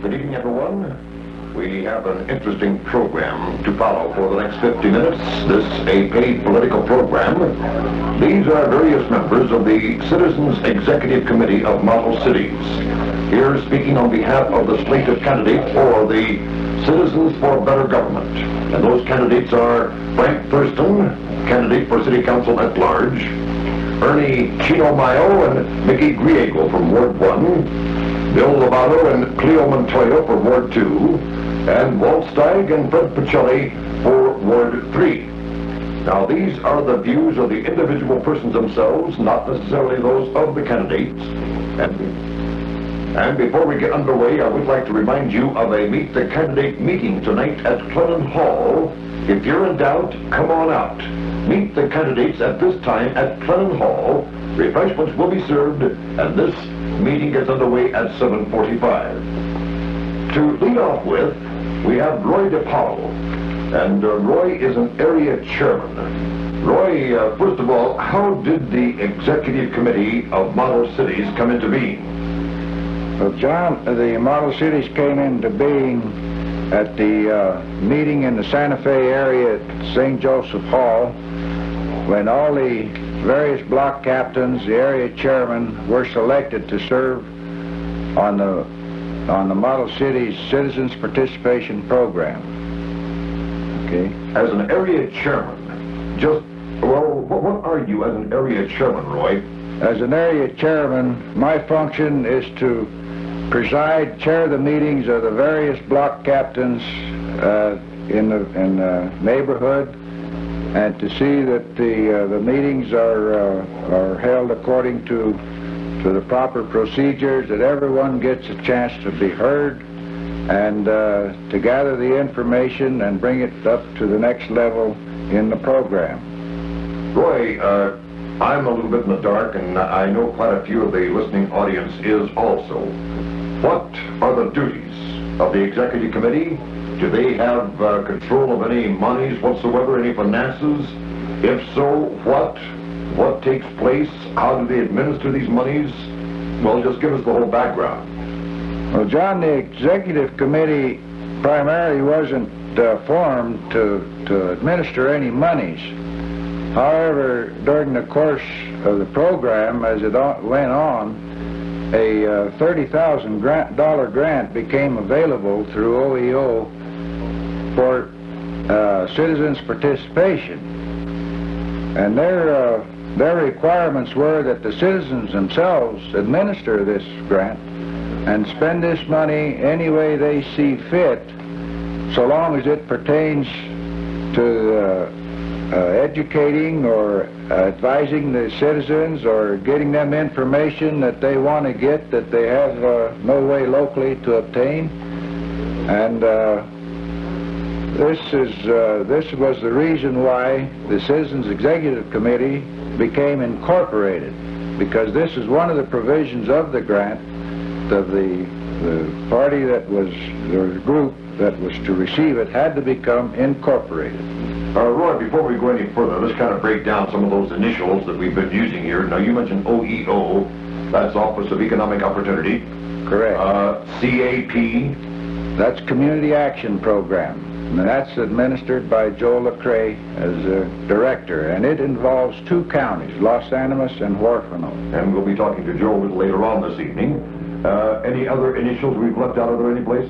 Good evening, everyone. We have an interesting program to follow for the next 50 minutes. This a paid political program. These are various members of the Citizens Executive Committee of Model Cities. Here speaking on behalf of the slate of candidates for the Citizens for Better Government. And those candidates are Frank Thurston, candidate for City Council at Large, Ernie Chino Mayo and Mickey Griego from Ward 1, Bill Lovato and Cleo Montoya for Ward 2, and Walt Steig and Fred Pacelli for Ward 3. Now, these are the views of the individual persons themselves, not necessarily those of the candidates. And before we get underway, I would like to remind you of a Meet the Candidate meeting tonight at Clennon Hall. If you're in doubt, come on out. Meet the candidates at this time at Clennon Hall. Refreshments will be served, and this meeting gets underway at 7:45. To lead off with, we have Roy DePaulo, and Roy is an area chairman. Roy, first of all, how did the Executive Committee of Model Cities come into being? Well, John, the Model Cities came into being at the meeting in the Santa Fe area at St. Joseph Hall, when all the various block captains, the area chairmen, were selected to serve on the Model Cities Citizens Participation Program. Okay. As an area chairman, what are you as an area chairman, Roy? As an area chairman, my function is to preside, chair the meetings of the various block captains in the neighborhood, and to see that the meetings are held according to the proper procedures, that everyone gets a chance to be heard, and to gather the information and bring it up to the next level in the program. Roy, I'm a little bit in the dark, and I know quite a few of the listening audience is also. What are the duties of the Executive Committee? Do they have control of any monies whatsoever, any finances? If so, what takes place? How do they administer these monies? Well, just give us the whole background. Well, John, the Executive Committee primarily wasn't formed to administer any monies. However, during the course of the program, as it went on, a $30,000 grant became available through OEO for citizens' participation. And their requirements were that the citizens themselves administer this grant and spend this money any way they see fit, so long as it pertains to educating or advising the citizens or getting them information that they want to get that they have no way locally to obtain. And this was the reason why the Citizens Executive Committee became incorporated, because this is one of the provisions of the grant of the party that was, or the group that was to receive it, had to become incorporated. Roy, before we go any further, let's kind of break down some of those initials that we've been using here. Now, you mentioned OEO, that's Office of Economic Opportunity. Correct. CAP. That's Community Action Program, and that's administered by Joe LaCrae as a director, and it involves 2 counties, Los Animas and Huerfano. And we'll be talking to Joe a little later on this evening. Any other initials we've left out? Are there any place?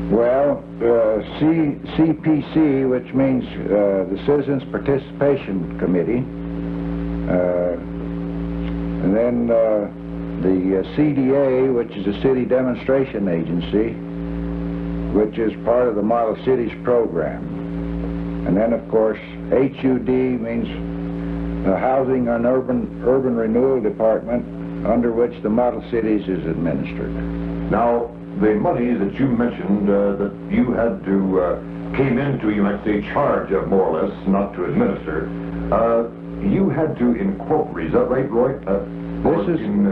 Well, CPC, which means the Citizens Participation Committee, and then the CDA, which is a City Demonstration Agency, which is part of the Model Cities program. And then, of course, HUD means the Housing and Urban Renewal Department, under which the Model Cities is administered. Now, the money that you mentioned that you had to, came into, you might say, charge of more or less, not to administer, you had to incorporate, is that right, Roy?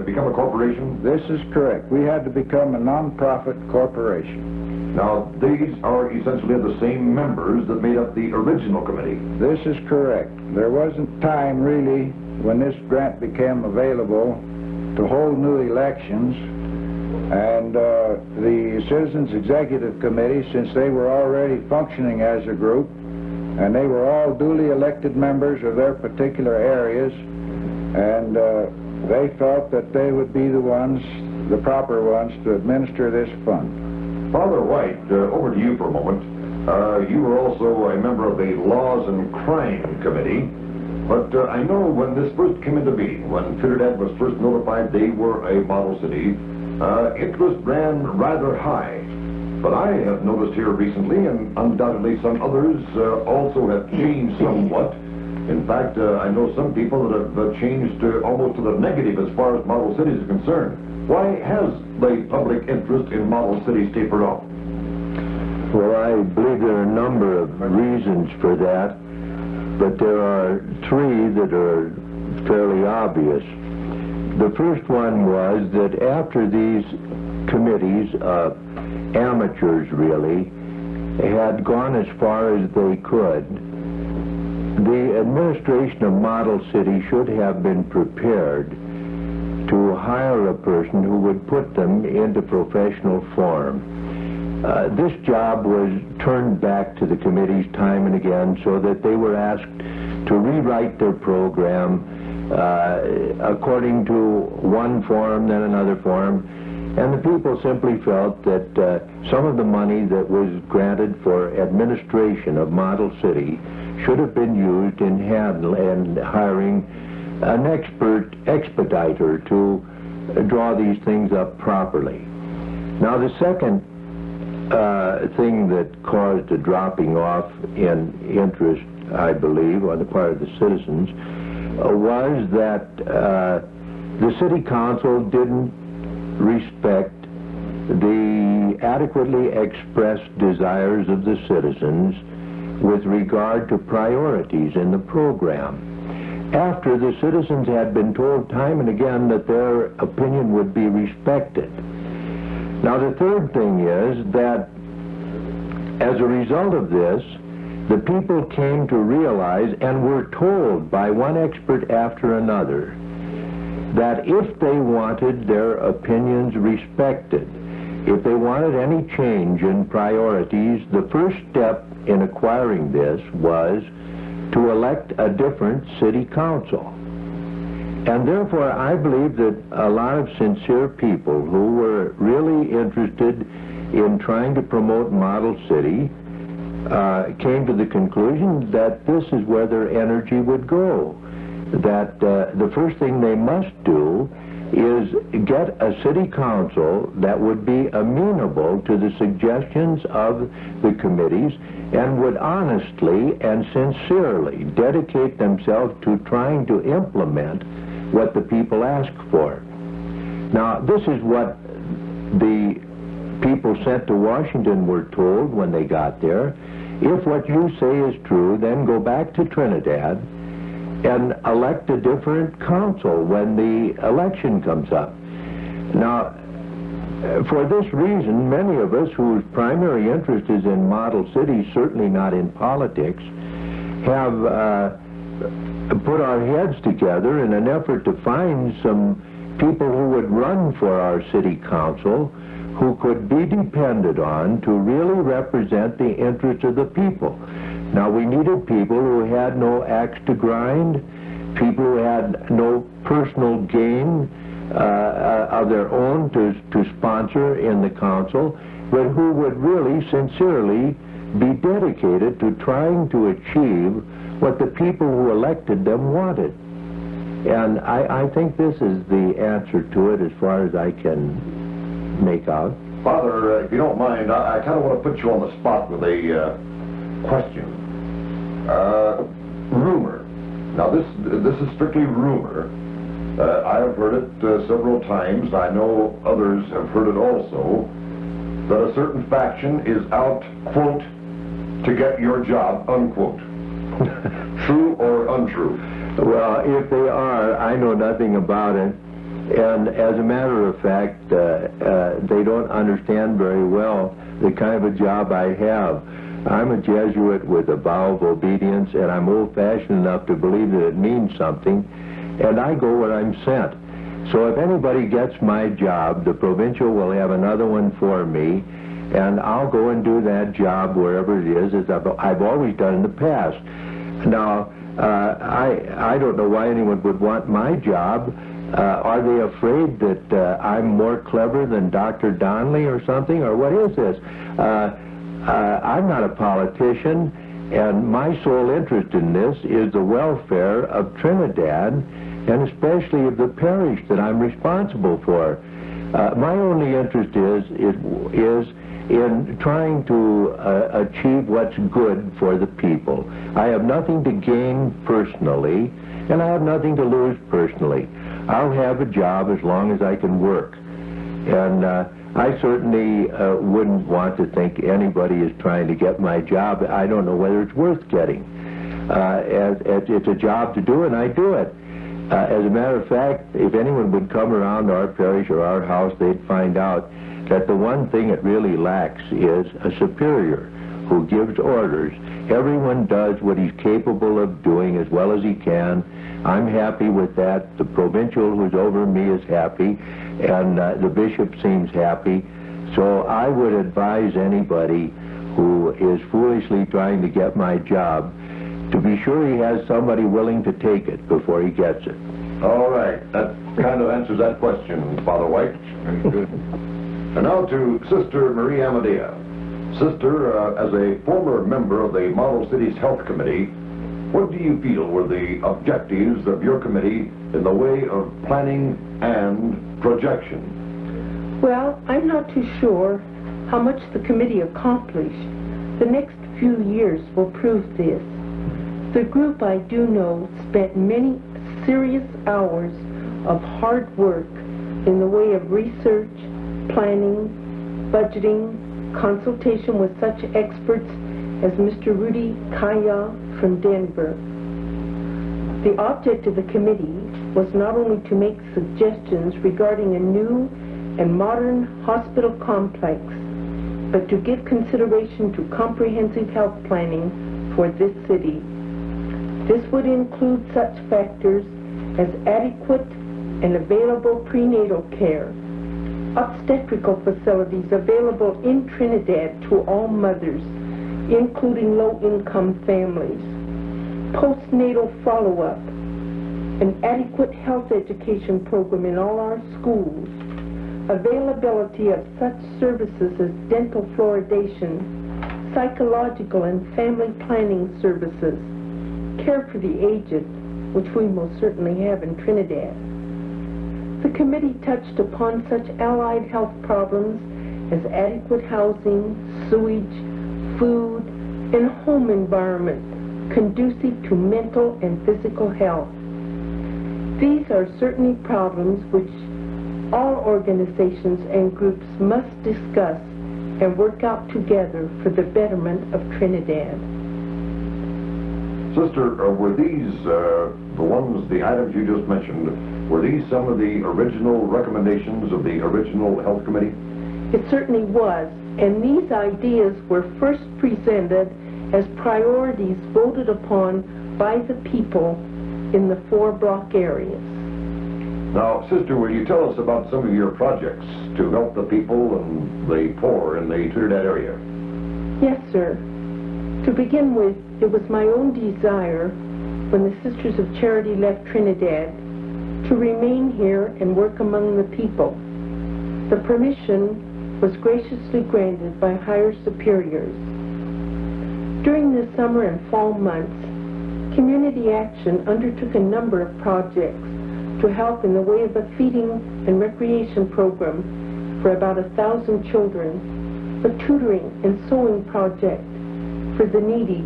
Become a corporation? This is correct. We had to become a non-profit corporation. Now, these are essentially the same members that made up the original committee. This is correct. There wasn't time, really, when this grant became available, to hold new elections. And the Citizens Executive Committee, since they were already functioning as a group, and they were all duly elected members of their particular areas, and they felt that they would be the ones, the proper ones, to administer this fund. Father White, over to you for a moment. You were also a member of the Laws and Crime Committee, but I know when this first came into being, when Trinidad was first notified they were a model city, interest ran rather high. But I have noticed here recently, and undoubtedly some others also have changed somewhat. In fact, I know some people that have changed almost to the negative as far as model cities are concerned. Why has the public interest in model cities tapered off? Well, I believe there are a number of reasons for that, but there are three that are fairly obvious. The first one was that after these committees, amateurs really, had gone as far as they could, the administration of Model City should have been prepared to hire a person who would put them into professional form. This job was turned back to the committees time and again so that they were asked to rewrite their program according to one form, then another form, and the people simply felt that some of the money that was granted for administration of Model City should have been used in hiring an expert expediter to draw these things up properly. Now, the second thing that caused a dropping off in interest, I believe, on the part of the citizens, was that the city council didn't respect the adequately expressed desires of the citizens with regard to priorities in the program. After the citizens had been told time and again that their opinion would be respected. Now, the third thing is that as a result of this, the people came to realize and were told by one expert after another that if they wanted their opinions respected, if they wanted any change in priorities, the first step in acquiring this was to elect a different city council. And therefore, I believe that a lot of sincere people who were really interested in trying to promote Model City came to the conclusion that this is where their energy would go. That the first thing they must do is get a city council that would be amenable to the suggestions of the committees and would honestly and sincerely dedicate themselves to trying to implement what the people ask for. Now, this is what the people sent to Washington were told when they got there. If what you say is true, then go back to Trinidad and elect a different council when the election comes up. Now, for this reason, many of us whose primary interest is in model cities, certainly not in politics, have put our heads together in an effort to find some people who would run for our city council who could be depended on to really represent the interests of the people. Now, we needed people who had no axe to grind, people who had no personal gain of their own to sponsor in the council, but who would really sincerely be dedicated to trying to achieve what the people who elected them wanted. And I think this is the answer to it as far as I can make out. Father, if you don't mind, I kind of want to put you on the spot with a question. Rumor. Now, this is strictly rumor. I have heard it several times. I know others have heard it also, that a certain faction is out, quote, to get your job, unquote. True or untrue? Well, if they are, I know nothing about it. And as a matter of fact, they don't understand very well the kind of a job I have. I'm a Jesuit with a vow of obedience, and I'm old-fashioned enough to believe that it means something, and I go where I'm sent. So if anybody gets my job, the provincial will have another one for me, and I'll go and do that job wherever it is, as I've always done in the past. Now, I don't know why anyone would want my job. Are they afraid that I'm more clever than Dr. Donnelly or something, or what is this? I'm not a politician, and my sole interest in this is the welfare of Trinidad, and especially of the parish that I'm responsible for. My only interest is in trying to achieve what's good for the people. I have nothing to gain personally, and I have nothing to lose personally. I'll have a job as long as I can work. And I certainly wouldn't want to think anybody is trying to get my job. I don't know whether it's worth getting. It's a job to do, and I do it. As a matter of fact, if anyone would come around our parish or our house, they'd find out that the one thing it really lacks is a superior who gives orders. Everyone does what he's capable of doing as well as he can. I'm happy with that. The provincial who's over me is happy, and the bishop seems happy. So I would advise anybody who is foolishly trying to get my job to be sure he has somebody willing to take it before he gets it. All right, that kind of answers that question, Father White. Very good. And now to Sister Marie Amadea. Sister, as a former member of the Model Cities Health Committee, what do you feel were the objectives of your committee in the way of planning and projection? Well, I'm not too sure how much the committee accomplished. The next few years will prove this. The group, I do know, spent many serious hours of hard work in the way of research, planning, budgeting, consultation with such experts as Mr. Rudy Kaya from Denver. The object of the committee was not only to make suggestions regarding a new and modern hospital complex, but to give consideration to comprehensive health planning for this city. This would include such factors as adequate and available prenatal care, obstetrical facilities available in Trinidad to all mothers, including low-income families, postnatal follow-up, an adequate health education program in all our schools, availability of such services as dental fluoridation, psychological and family planning services, care for the aged, which we most certainly have in Trinidad. The committee touched upon such allied health problems as adequate housing, sewage, food, and home environment conducive to mental and physical health. These are certainly problems which all organizations and groups must discuss and work out together for the betterment of Trinidad. Sister, were these, the items you just mentioned, were these some of the original recommendations of the original health committee? It certainly was, and these ideas were first presented as priorities voted upon by the people in the 4 block areas. Now, Sister, will you tell us about some of your projects to help the people and the poor in the Trinidad area? Yes, sir. To begin with, it was my own desire, when the Sisters of Charity left Trinidad, to remain here and work among the people. The permission was graciously granted by higher superiors. During the summer and fall months, Community Action undertook a number of projects to help in the way of a feeding and recreation program for about 1,000 children, a tutoring and sewing project for the needy,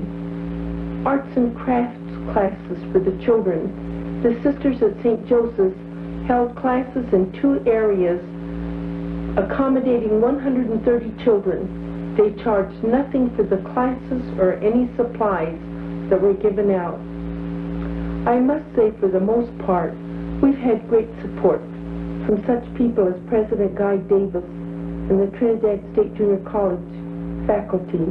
arts and crafts classes for the children. The Sisters at St. Joseph's held classes in 2 areas accommodating 130 children. They charged nothing for the classes or any supplies that were given out. I must say, for the most part, we've had great support from such people as President Guy Davis and the Trinidad State Junior College faculty.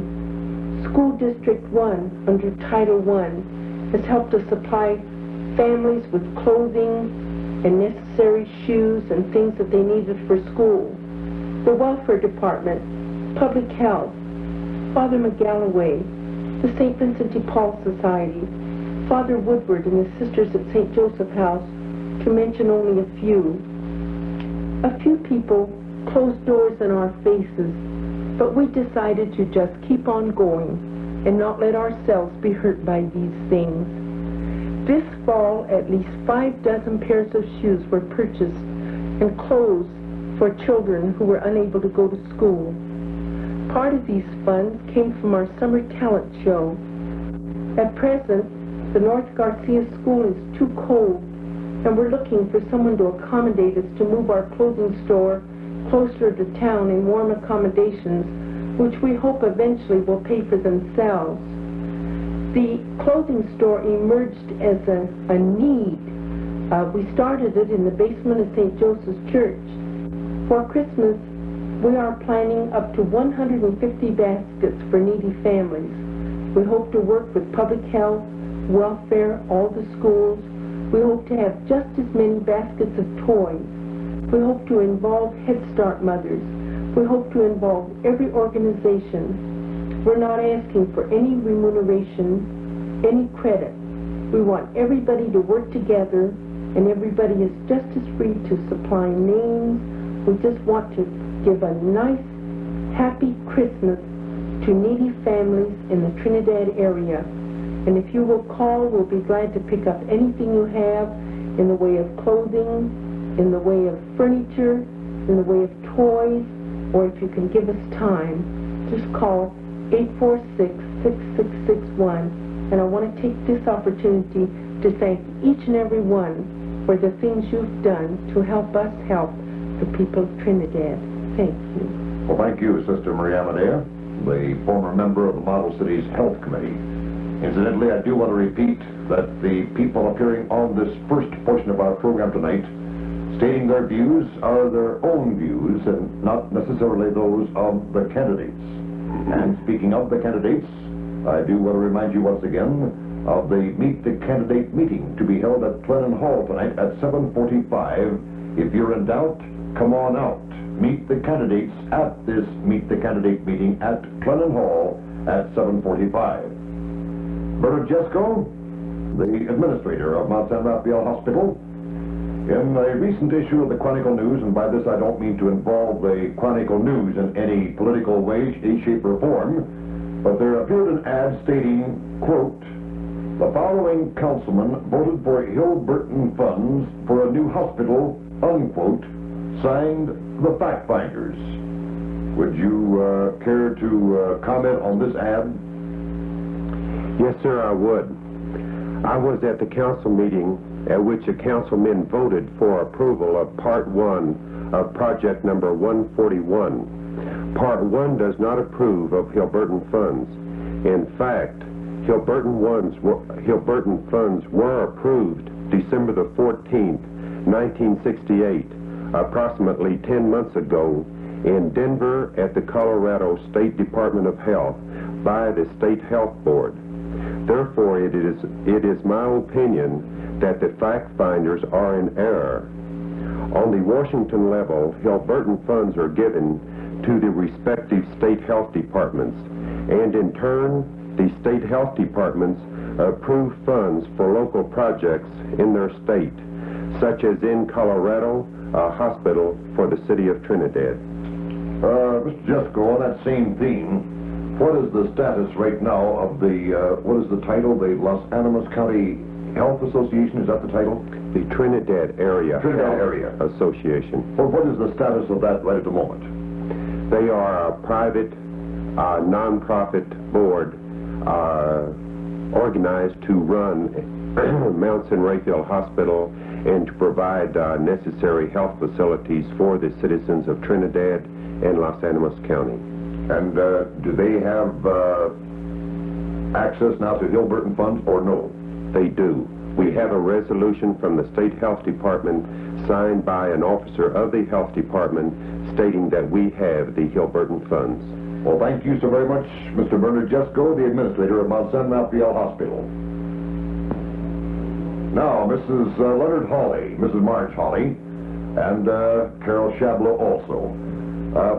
School District 1 under Title I has helped to supply families with clothing, and necessary shoes and things that they needed for school. The welfare department, public health, Father McGalloway, the St. Vincent de Paul Society, Father Woodward and the Sisters at St. Joseph House, to mention only a few. A few people closed doors in our faces, but we decided to just keep on going and not let ourselves be hurt by these things. This fall, at least 6 pairs of shoes were purchased and clothes for children who were unable to go to school. Part of these funds came from our summer talent show. At present, the North Garcia School is too cold, and we're looking for someone to accommodate us to move our clothing store closer to town in warm accommodations, which we hope eventually will pay for themselves. The clothing store emerged as a need. We started it in the basement of St. Joseph's Church. For Christmas, we are planning up to 150 baskets for needy families. We hope to work with public health, welfare, all the schools. We hope to have just as many baskets of toys. We hope to involve Head Start mothers. We hope to involve every organization. We're not asking for any remuneration, any credit. We want everybody to work together, and everybody is just as free to supply names. We just want to give a nice, happy Christmas to needy families in the Trinidad area. And if you will call, we'll be glad to pick up anything you have in the way of clothing, in the way of furniture, in the way of toys, or if you can give us time, just call 846-6661. And I want to take this opportunity to thank each and every one for the things you've done to help us help the people of Trinidad. Thank you. Well, thank you, Sister Maria Amadea, the former member of the Model Cities Health Committee. Incidentally, I do want to repeat that the people appearing on this first portion of our program tonight, stating their views, are their own views and not necessarily those of the candidates. And speaking of the candidates, I do want to remind you once again of the Meet the Candidate meeting to be held at Glennon Hall tonight at 7:45. If you're in doubt, come on out. Meet the candidates at this Meet the Candidate meeting at Glennon Hall at 7:45. Bernard Jesko, the administrator of Mount San Rafael Hospital, in a recent issue of the Chronicle News, and by this I don't mean to involve the Chronicle News in any political way, shape, or form, but there appeared an ad stating, quote, "The following councilman voted for Hilberton funds for a new hospital," unquote, signed the fact finders. Would you care to comment on this ad? Yes, sir, I would. I was at the council meeting at which the councilmen voted for approval of Part 1 of project number 141. Part 1 does not approve of Hilberton funds. In fact, Hilberton funds were approved December the 14th, 1968, approximately 10 months ago, in Denver at the Colorado State Department of Health by the State Health Board. Therefore, it is my opinion that the fact finders are in error. On the Washington level, Hilberton funds are given to the respective state health departments, and in turn, the state health departments approve funds for local projects in their state, such as in Colorado, a hospital for the city of Trinidad. Mr. Jesko, on that same theme, what is the status right now of the, what is the title, the Los Animas County Health Association, is that the title? The Trinidad Area Trinidad Health Area Association. Well, what is the status of that right at the moment? They are a private, non-profit board organized to run Mount San Rafael Hospital and to provide necessary health facilities for the citizens of Trinidad and Los Animas County. And do they have access now to Hilberton funds or no? They do. We have a resolution from the State Health Department signed by an officer of the Health Department stating that we have the Hilberton funds. Well, thank you so very much, Mr. Bernard Jesko, the administrator of Mount San Rafael Hospital. Now, Mrs. Leonard Hawley, Mrs. Marge Hawley, and Carol Shablo also.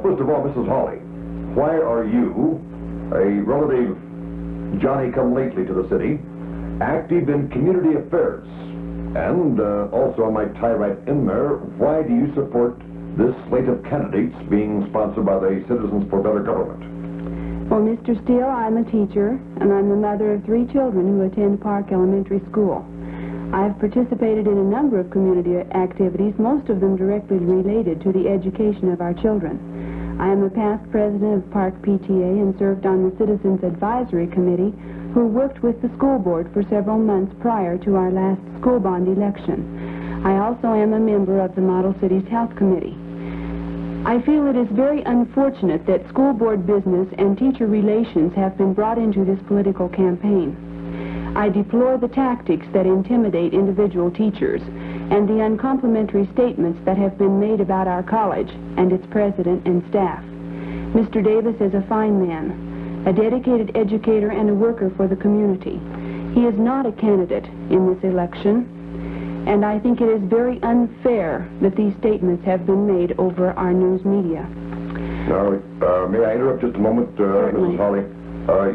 First of all, Mrs. Hawley, why are you, a relative Johnny-come-lately to the city, active in community affairs? And also, I might tie right in there, why do you support this slate of candidates being sponsored by the Citizens for Better Government? Well, Mr. Steele, I'm a teacher, and I'm the mother of 3 children who attend Park Elementary School. I've participated in a number of community activities, most of them directly related to the education of our children. I am a past president of Park PTA and served on the Citizens Advisory Committee, who worked with the school board for several months prior to our last school bond election. I also am a member of the Model Cities Health Committee. I feel it is very unfortunate that school board business and teacher relations have been brought into this political campaign. I deplore the tactics that intimidate individual teachers and the uncomplimentary statements that have been made about our college and its president and staff. Mr. Davis is a fine man, a dedicated educator and a worker for the community. He is not a candidate in this election, and I think it is very unfair that these statements have been made over our news media. Now, may I interrupt just a moment, Mrs. Hawley?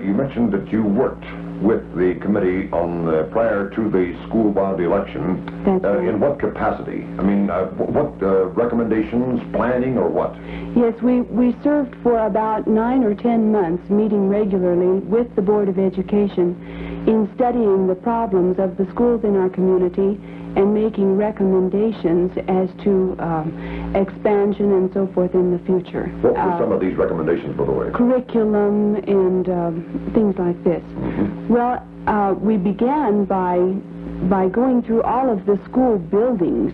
You mentioned that you worked with the committee on prior to the school bond election. That's right. In what capacity? I mean, what recommendations, planning, or what? Yes, we served for about 9 or 10 months, meeting regularly with the Board of Education in studying the problems of the schools in our community and making recommendations as to expansion and so forth in the future. What were some of these recommendations, by the way? Curriculum and things like this. Mm-hmm. Well, we began by going through all of the school buildings,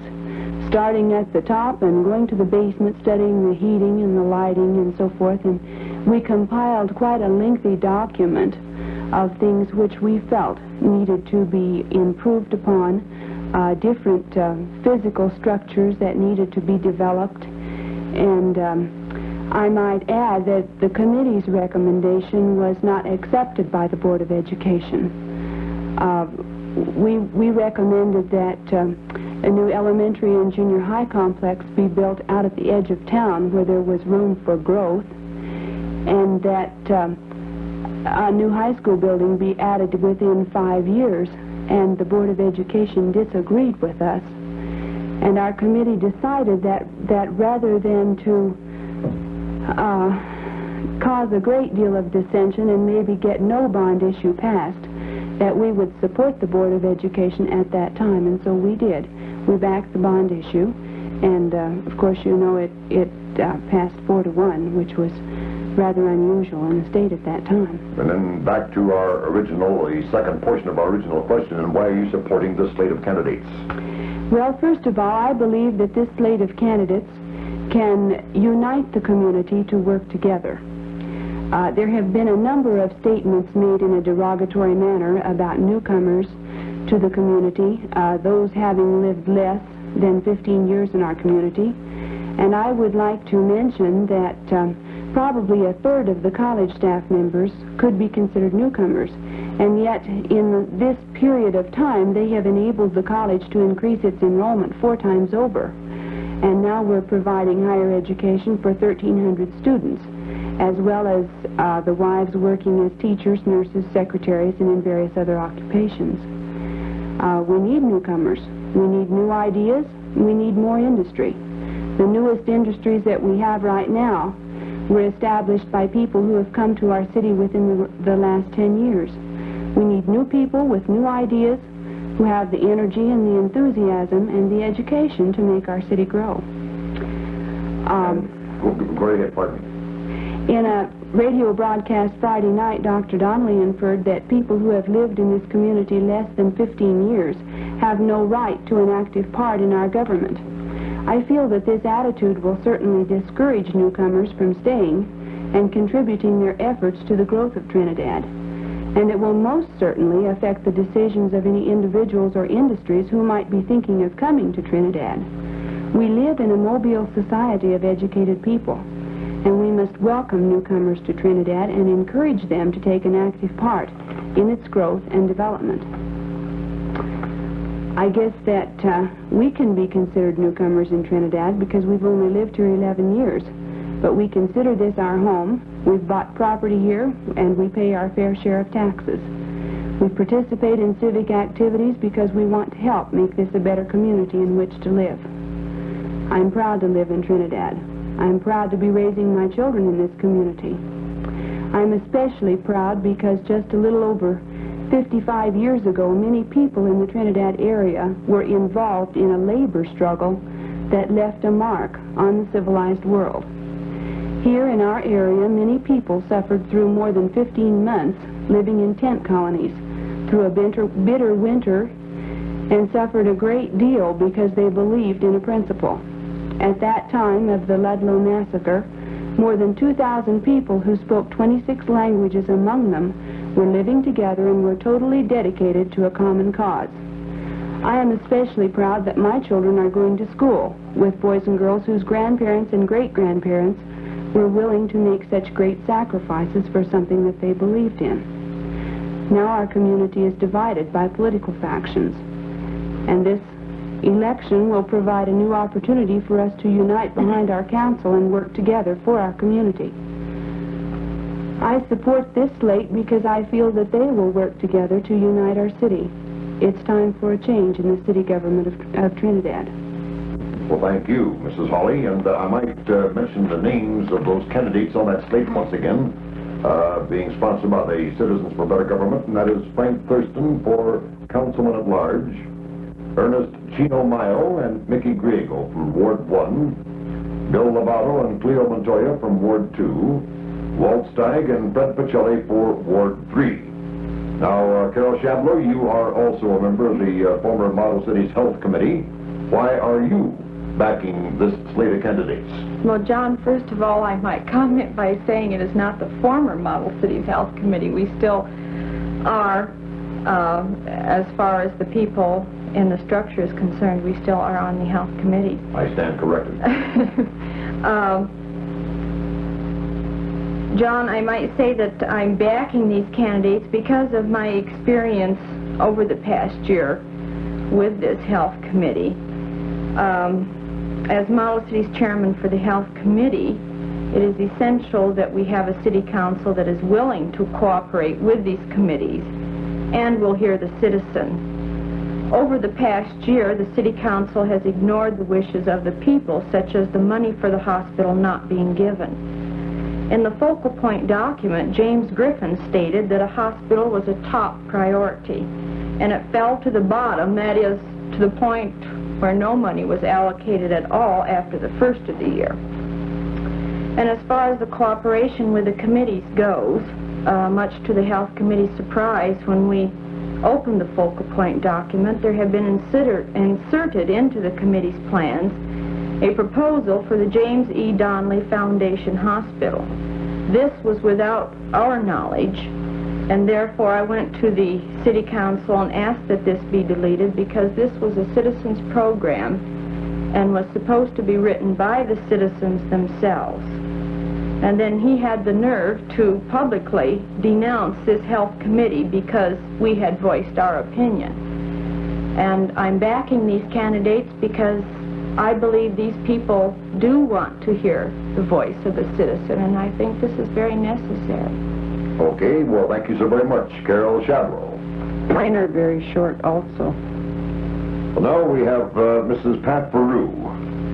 starting at the top and going to the basement, studying the heating and the lighting and so forth, and we compiled quite a lengthy document of things which we felt needed to be improved upon, different physical structures that needed to be developed. And I might add that the committee's recommendation was not accepted by the Board of Education. We recommended that a new elementary and junior high complex be built out at the edge of town where there was room for growth, and that a new high school building be added within 5 years. And the Board of Education disagreed with us. And our committee decided that rather than to cause a great deal of dissension and maybe get no bond issue passed, that we would support the Board of Education at that time. And so we did. We backed the bond issue. And, of course, you know, it passed 4-1, which was rather unusual in the state at that time. And then back to our original, the second portion of our original question, and why are you supporting this slate of candidates? Well, first of all, I believe that this slate of candidates can unite the community to work together. There have been a number of statements made in a derogatory manner about newcomers to the community, those having lived less than 15 years in our community. And I would like to mention that probably 1/3 of the college staff members could be considered newcomers. And yet, in this period of time, they have enabled the college to increase its enrollment 4 times over. And now we're providing higher education for 1,300 students, as well as the wives working as teachers, nurses, secretaries, and in various other occupations. We need newcomers. We need new ideas. We need more industry. The newest industries that we have right now were established by people who have come to our city within the last 10 years. We need new people with new ideas who have the energy and the enthusiasm and the education to make our city grow. Go ahead, pardon me. In a radio broadcast Friday night, Dr. Donnelly inferred that people who have lived in this community less than 15 years have no right to an active part in our government. I feel that this attitude will certainly discourage newcomers from staying and contributing their efforts to the growth of Trinidad. And it will most certainly affect the decisions of any individuals or industries who might be thinking of coming to Trinidad. We live in a mobile society of educated people, and we must welcome newcomers to Trinidad and encourage them to take an active part in its growth and development. I guess that we can be considered newcomers in Trinidad because we've only lived here 11 years. But we consider this our home. We've bought property here, and we pay our fair share of taxes. We participate in civic activities because we want to help make this a better community in which to live. I'm proud to live in Trinidad. I'm proud to be raising my children in this community. I'm especially proud because just a little over 55 years ago, many people in the Trinidad area were involved in a labor struggle that left a mark on the civilized world. Here in our area, many people suffered through more than 15 months living in tent colonies through a bitter winter and suffered a great deal because they believed in a principle. At that time of the Ludlow massacre, more than 2,000 people who spoke 26 languages among them were living together and were totally dedicated to a common cause. I am especially proud that my children are going to school with boys and girls whose grandparents and great-grandparents were willing to make such great sacrifices for something that they believed in. Now our community is divided by political factions, and this election will provide a new opportunity for us to unite behind our council and work together for our community. I support this slate because I feel that they will work together to unite our city. It's time for a change in the city government of Trinidad. Well, thank you, Mrs. Hawley, and I might mention the names of those candidates on that slate once again, being sponsored by the Citizens for Better Government, and that is Frank Thurston for Councilman at Large, Ernest Chino Mayo and Mickey Griego from Ward 1, Bill Lovato and Cleo Montoya from Ward 2, Walt Steig and Fred Pacelli for Ward 3. Now, Carol Shadlow, you are also a member of the former Model Cities Health Committee. Why are you backing this slate of candidates? Well, John, first of all, I might comment by saying it is not the former Model Cities Health Committee. We still are, as far as the people in the structure is concerned, we still are on the Health Committee. I stand corrected. John, I might say that I'm backing these candidates because of my experience over the past year with this Health Committee. As Model Cities Chairman for the Health Committee, it is essential that we have a City Council that is willing to cooperate with these committees and will hear the citizen. Over the past year, the City Council has ignored the wishes of the people, such as the money for the hospital not being given. In the focal point document, James Griffin stated that a hospital was a top priority, and it fell to the bottom, that is, to the point where no money was allocated at all after the first of the year. And as far as the cooperation with the committees goes, much to the Health Committee's surprise, when we opened the focal point document, there had been inserted into the committee's plans a proposal for the James E. Donnelly Foundation Hospital. This was without our knowledge, and therefore I went to the City Council and asked that this be deleted because this was a citizens program and was supposed to be written by the citizens themselves. And then he had the nerve to publicly denounce this Health Committee because we had voiced our opinion. And I'm backing these candidates because I believe these people do want to hear the voice of the citizen, and I think this is very necessary. Okay, well, thank you so very much, Carol Shadlow. Mine are very short also. Well, now we have Mrs. Pat Peru,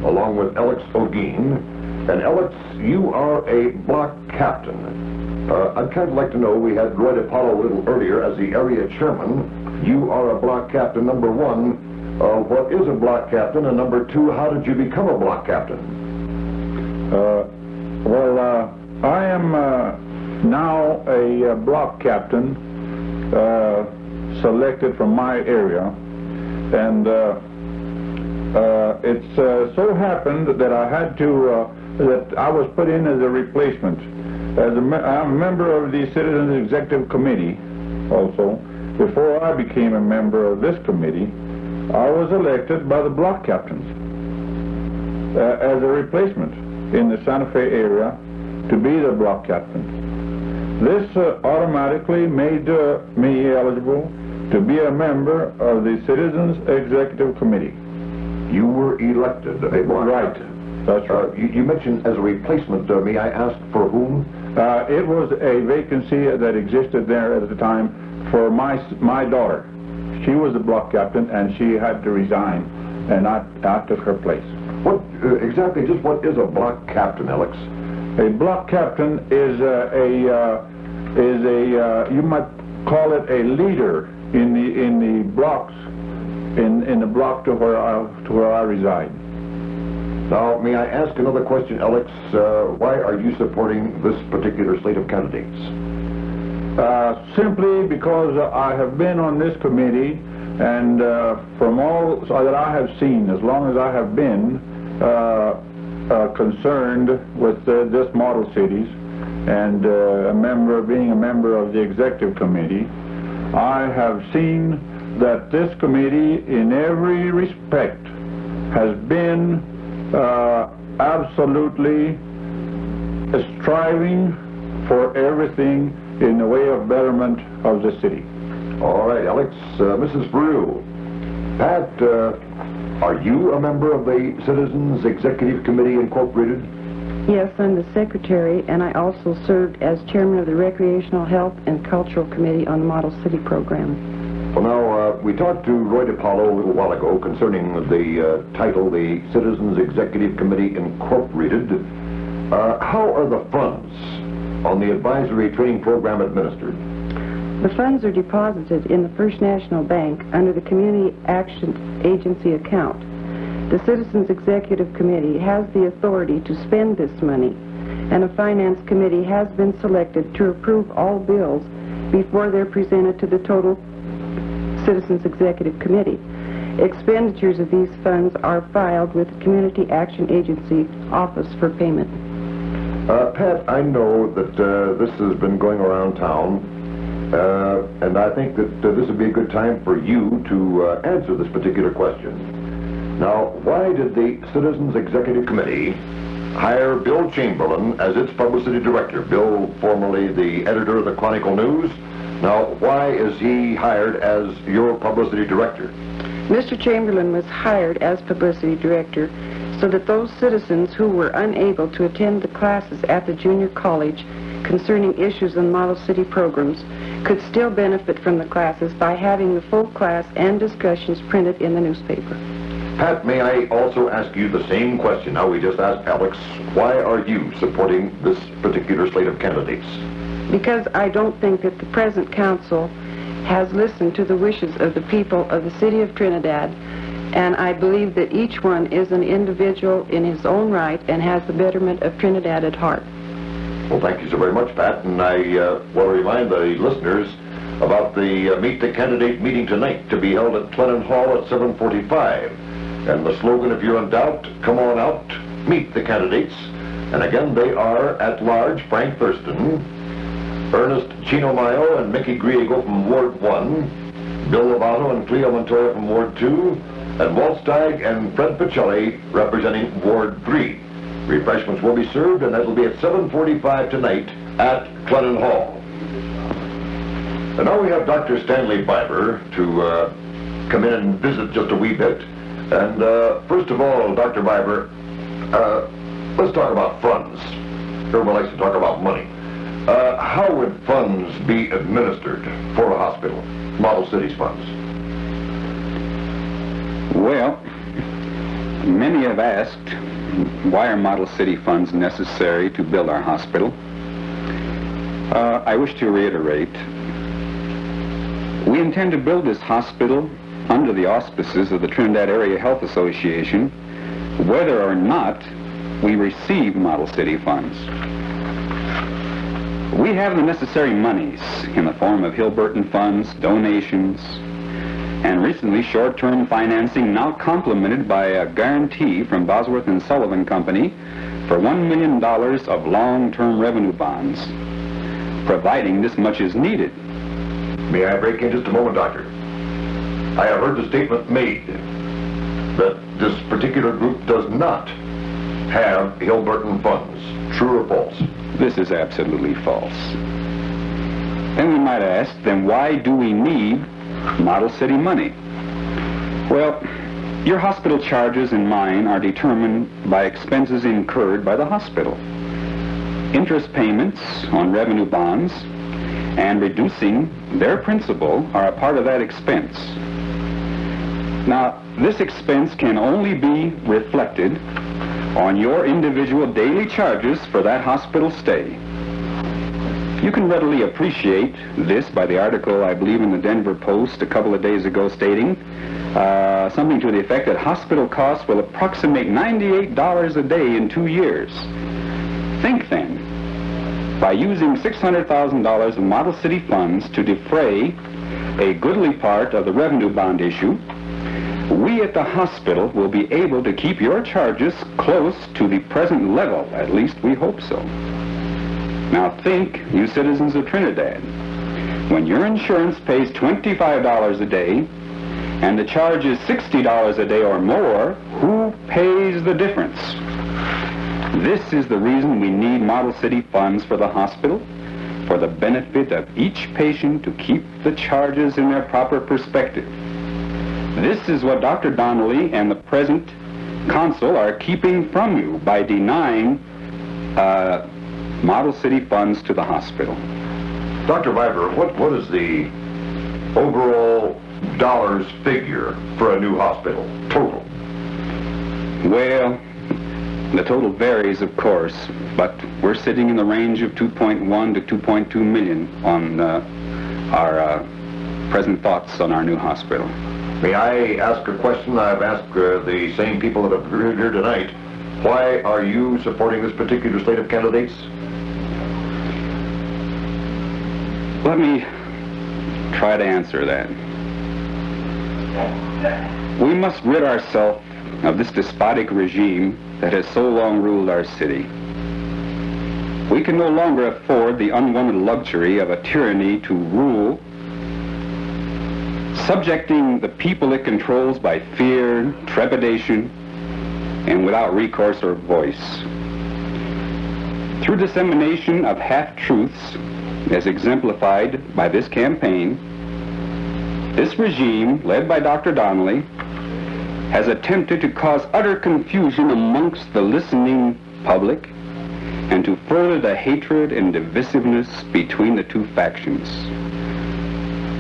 along with Alex O'Gean. And Alex, you are a block captain. I'd kind of like to know, we had Roy DePaulo a little earlier as the area chairman. You are a block captain, number one. What is a block captain? And number two, how did you become a block captain? I am now a block captain selected from my area, and it's so happened that I had to that I was put in as a replacement. I'm a member of the Citizens Executive Committee also. Before I became a member of this committee, I was elected by the block captains as a replacement in the Santa Fe area to be the block captain. This automatically made me eligible to be a member of the Citizens Executive Committee. You were elected a block Right. captain. That's right. You mentioned as a replacement, may I ask for whom? It was a vacancy that existed there at the time for my daughter. She was the block captain, and she had to resign, and I took her place. What exactly? Just what is a block captain, Alex? A block captain is you might call it a leader in the blocks in the block to where I reside. Now, may I ask another question, Alex? Why are you supporting this particular slate of candidates? Simply because I have been on this committee, and from all that I have seen, as long as I have been concerned with this model cities, and being a member of the executive committee, I have seen that this committee, in every respect, has been absolutely striving for everything in the way of betterment of the city. All right, Alex. Mrs. Brew. Pat, are you a member of the Citizens Executive Committee Incorporated? Yes, I'm the secretary, and I also served as chairman of the Recreational Health and Cultural Committee on the Model City Program. Well, now, we talked to Roy DiPaolo a little while ago concerning the title, the Citizens Executive Committee Incorporated. How are the funds on the advisory training program administered? The funds are deposited in the First National Bank under the Community Action Agency account. The Citizens Executive Committee has the authority to spend this money, and a finance committee has been selected to approve all bills before they're presented to the total Citizens Executive Committee. Expenditures of these funds are filed with the Community Action Agency Office for payment. Pat, I know that this has been going around town, and I think that this would be a good time for you to answer this particular question. Now, why did the Citizens Executive Committee hire Bill Chamberlain as its publicity director? Bill, formerly the editor of the Chronicle News. Now, why is he hired as your publicity director? Mr. Chamberlain was hired as publicity director so that those citizens who were unable to attend the classes at the junior college concerning issues in model city programs could still benefit from the classes by having the full class and discussions printed in the newspaper. Pat, may I also ask you the same question? Now, we just asked Alex, why are you supporting this particular slate of candidates? Because I don't think that the present council has listened to the wishes of the people of the city of Trinidad, and I believe that each one is an individual in his own right and has the betterment of Trinidad at heart. Well, thank you so very much, Pat, and I want to remind the listeners about the Meet the Candidate meeting tonight to be held at Clennon Hall at 7:45. And the slogan, if you're in doubt, come on out, meet the candidates. And again, they are at large Frank Thurston, Ernest Chino Mayo and Mickey Griego from Ward 1, Bill Lovato and Cleo Montoya from Ward 2, and Walt Steig and Fred Pacelli representing Ward 3. Refreshments will be served, and that will be at 7:45 tonight at Clennon Hall. And now we have Dr. Stanley Biber to come in and visit just a wee bit. And first of all, Dr. Biber, let's talk about funds. Everyone likes to talk about money. How would funds be administered for a hospital, Model Cities funds? Well, many have asked, why are Model City funds necessary to build our hospital? I wish to reiterate, we intend to build this hospital under the auspices of the Trinidad Area Health Association, whether or not we receive Model City funds. We have the necessary monies in the form of Hilberton funds, donations, and recently short-term financing, now complemented by a guarantee from Bosworth and Sullivan Company for $1 million of long-term revenue bonds, providing this much is needed. May I break in just a moment, Doctor? I have heard the statement made that this particular group does not have Hilberton funds. True or false? This is absolutely false. Then we might ask, then why do we need model city money? Well, your hospital charges and mine are determined by expenses incurred by the hospital. Interest payments on revenue bonds and reducing their principal are a part of that expense. Now, this expense can only be reflected on your individual daily charges for that hospital stay. You can readily appreciate this by the article, I believe, in the Denver Post a couple of days ago stating something to the effect that hospital costs will approximate $98 a day in 2 years. Think then, by using $600,000 of model city funds to defray a goodly part of the revenue bond issue, we at the hospital will be able to keep your charges close to the present level. At least we hope so. Now think, you citizens of Trinidad, when your insurance pays $25 a day and the charge is $60 a day or more, who pays the difference? This is the reason we need model city funds for the hospital, for the benefit of each patient to keep the charges in their proper perspective. This is what Dr. Donnelly and the present consul are keeping from you by denying model city funds to the hospital. Dr. Viber, what is the overall dollars figure for a new hospital, total? Well, the total varies, of course, but we're sitting in the range of 2.1 to 2.2 million on our present thoughts on our new hospital. May I ask a question I've asked the same people that have appeared here tonight? Why are you supporting this particular slate of candidates? Let me try to answer that. We must rid ourselves of this despotic regime that has so long ruled our city. We can no longer afford the unwanted luxury of a tyranny to rule, subjecting the people it controls by fear, trepidation, and without recourse or voice. Through dissemination of half-truths, as exemplified by this campaign, this regime, led by Dr. Donnelly, has attempted to cause utter confusion amongst the listening public and to further the hatred and divisiveness between the two factions.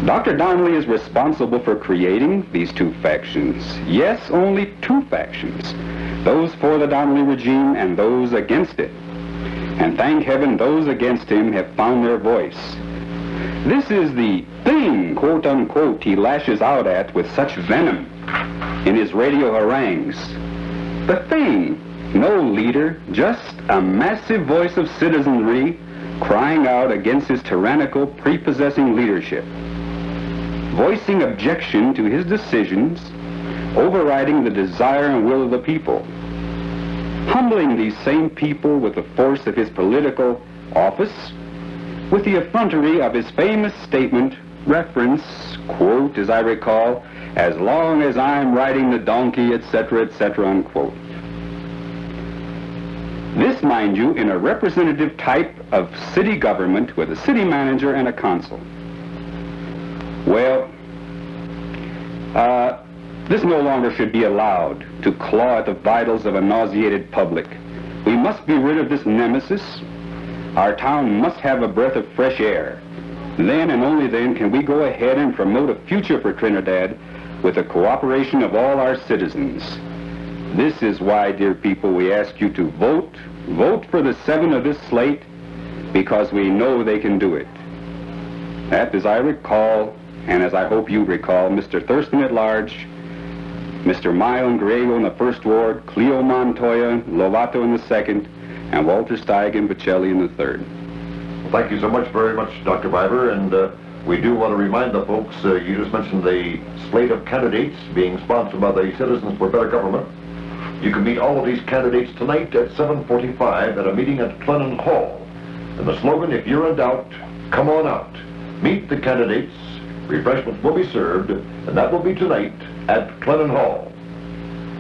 Dr. Donnelly is responsible for creating these two factions. Yes, only two factions. Those for the Donnelly regime and those against it. And thank heaven those against him have found their voice. This is the thing, quote unquote, he lashes out at with such venom in his radio harangues. The thing, no leader, just a massive voice of citizenry crying out against his tyrannical, prepossessing leadership, voicing objection to his decisions, overriding the desire and will of the people, humbling these same people with the force of his political office, with the effrontery of his famous statement, reference, quote, as I recall, as long as I'm riding the donkey, etc., unquote. This, mind you, in a representative type of city government with a city manager and a consul. Well, this no longer should be allowed to claw at the vitals of a nauseated public. We must be rid of this nemesis. Our town must have a breath of fresh air. Then and only then can we go ahead and promote a future for Trinidad with the cooperation of all our citizens. This is why, dear people, we ask you to vote. Vote for the 7 of this slate, because we know they can do it. That, as I recall, and as I hope you recall, Mr. Thurston at large, Mr. Mylan Griego in the 1st Ward, Cleo Montoya, Lovato in the 2nd, and Walter Steigen Bocelli in the 3rd. Well, thank you so much, very much, Dr. Viber, and we do want to remind the folks, you just mentioned the slate of candidates being sponsored by the Citizens for Better Government. You can meet all of these candidates tonight at 7:45 at a meeting at Clennon Hall. And the slogan, if you're in doubt, come on out. Meet the candidates, refreshments will be served, and that will be tonight at Clennon Hall.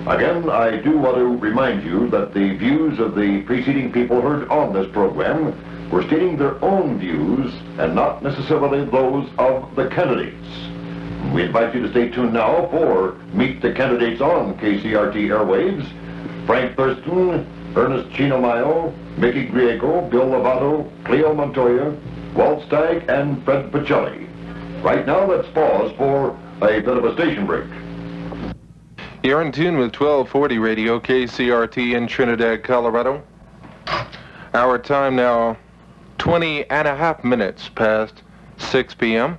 Again, I do want to remind you that the views of the preceding people heard on this program were stating their own views and not necessarily those of the candidates. We invite you to stay tuned now for Meet the Candidates on KCRT Airwaves. Frank Thurston, Ernest Chino Mayo, Mickey Griego, Bill Lovato, Cleo Montoya, Walt Stagg, and Fred Pacelli. Right now, let's pause for a bit of a station break. You're in tune with 1240 Radio KCRT in Trinidad, Colorado. Our time now, 20 and a half minutes past 6 p.m.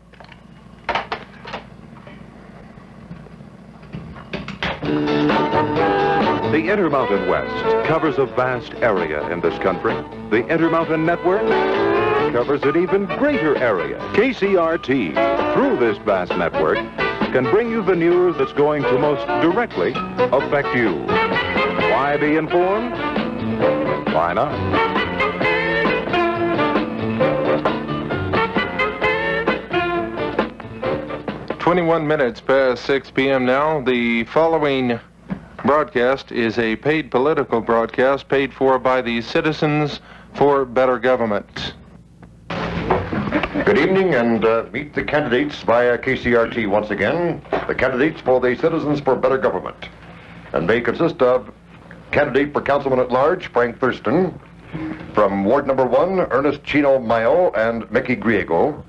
The Intermountain West covers a vast area in this country. The Intermountain Network covers an even greater area. KCRT, through this vast network, can bring you the news that's going to most directly affect you. Why be informed? Why not? 21 minutes past 6 p.m. now. The following broadcast is a paid political broadcast paid for by the Citizens for Better Government. Good evening, and meet the candidates via KCRT once again. The candidates for the Citizens for Better Government. And they consist of candidate for Councilman at Large, Frank Thurston. From Ward number 1, Ernest Chino Mayo and Mickey Griego.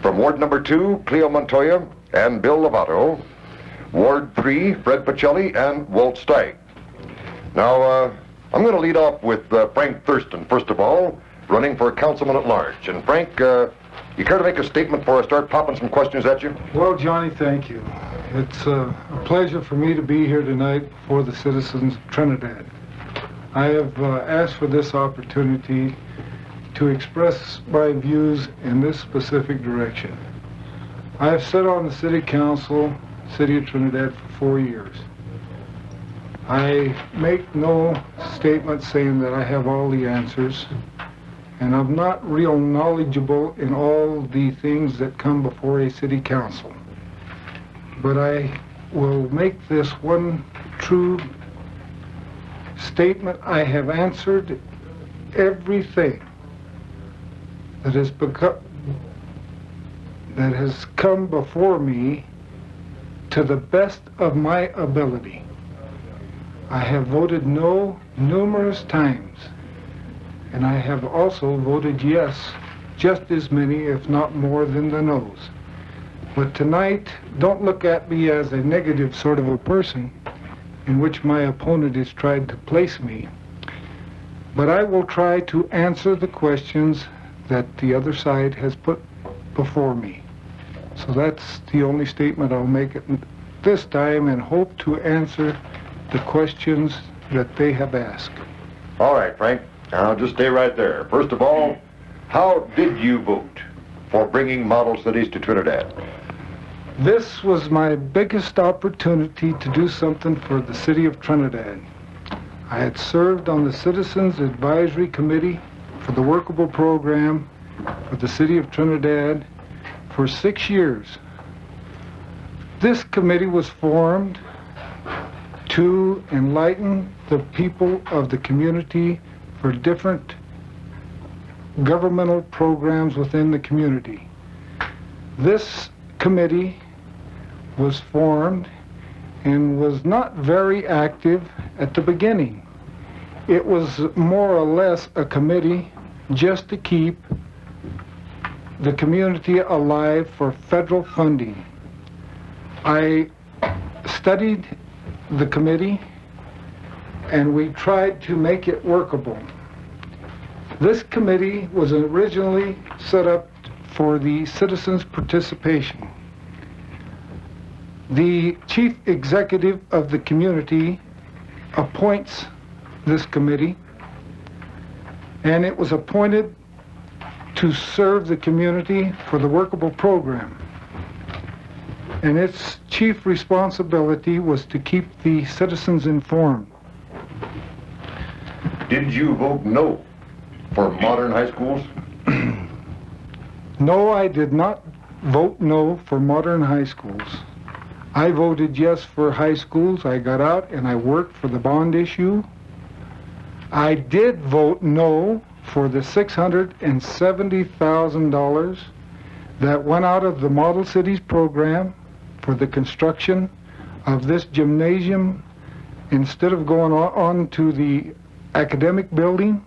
From Ward number 2, Cleo Montoya and Bill Lovato. Ward 3, Fred Pacelli and Walt Stagg. Now, I'm going to lead off with Frank Thurston, first of all, running for Councilman at Large. And Frank, you care to make a statement before I start popping some questions at you? Well, Johnny, thank you. It's a pleasure for me to be here tonight for the citizens of Trinidad. I have asked for this opportunity to express my views in this specific direction. I have sat on the City Council, City of Trinidad, for 4 years. I make no statement saying that I have all the answers, and I'm not real knowledgeable in all the things that come before a City Council. But I will make this one true statement. I have answered everything that has come before me to the best of my ability. I have voted no numerous times, and I have also voted yes just as many, if not more, than the no's. But tonight, don't look at me as a negative sort of a person in which my opponent has tried to place me, but I will try to answer the questions that the other side has put before me. So that's the only statement I'll make at this time, and hope to answer the questions that they have asked. All right, Frank. Now, just stay right there. First of all, how did you vote for bringing model cities to Trinidad? This was my biggest opportunity to do something for the city of Trinidad. I had served on the Citizens Advisory Committee for the Workable Program for the city of Trinidad for 6 years. This committee was formed to enlighten the people of the community for different governmental programs within the community. This committee was formed and was not very active at the beginning. It was more or less a committee just to keep the community alive for federal funding. I studied the committee and we tried to make it workable. This committee was originally set up for the citizens' participation. The chief executive of the community appoints this committee, and it was appointed to serve the community for the Workable Program. And its chief responsibility was to keep the citizens informed. Did you vote no for modern high schools? No, I did not vote no for modern high schools. I voted yes for high schools. I got out and I worked for the bond issue. I did vote no for the $670,000 that went out of the Model Cities program for the construction of this gymnasium instead of going on to the academic building.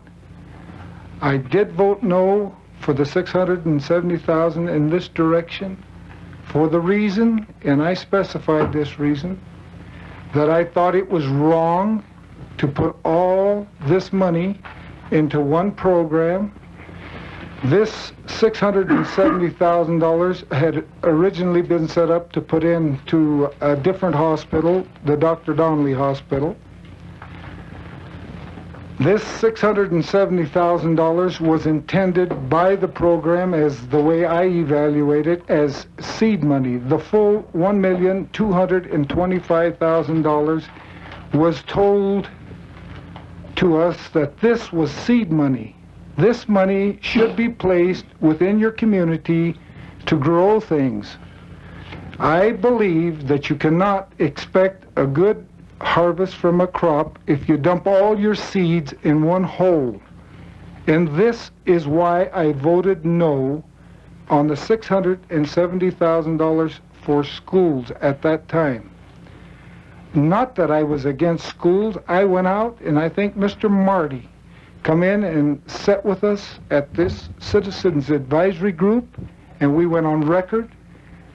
I did vote no for the $670,000 in this direction for the reason, and I specified this reason, that I thought it was wrong to put all this money into one program. This $670,000 had originally been set up to put into a different hospital, the Dr. Donnelly Hospital. This $670,000 was intended by the program, as the way I evaluate it, as seed money. The full $1,225,000 was told to us that this was seed money. This money should be placed within your community to grow things. I believe that you cannot expect a good harvest from a crop if you dump all your seeds in one hole. And this is why I voted no on the $670,000 for schools at that time. Not that I was against schools. I went out, and I think Mr. Marty come in and sat with us at this Citizens Advisory Group, and we went on record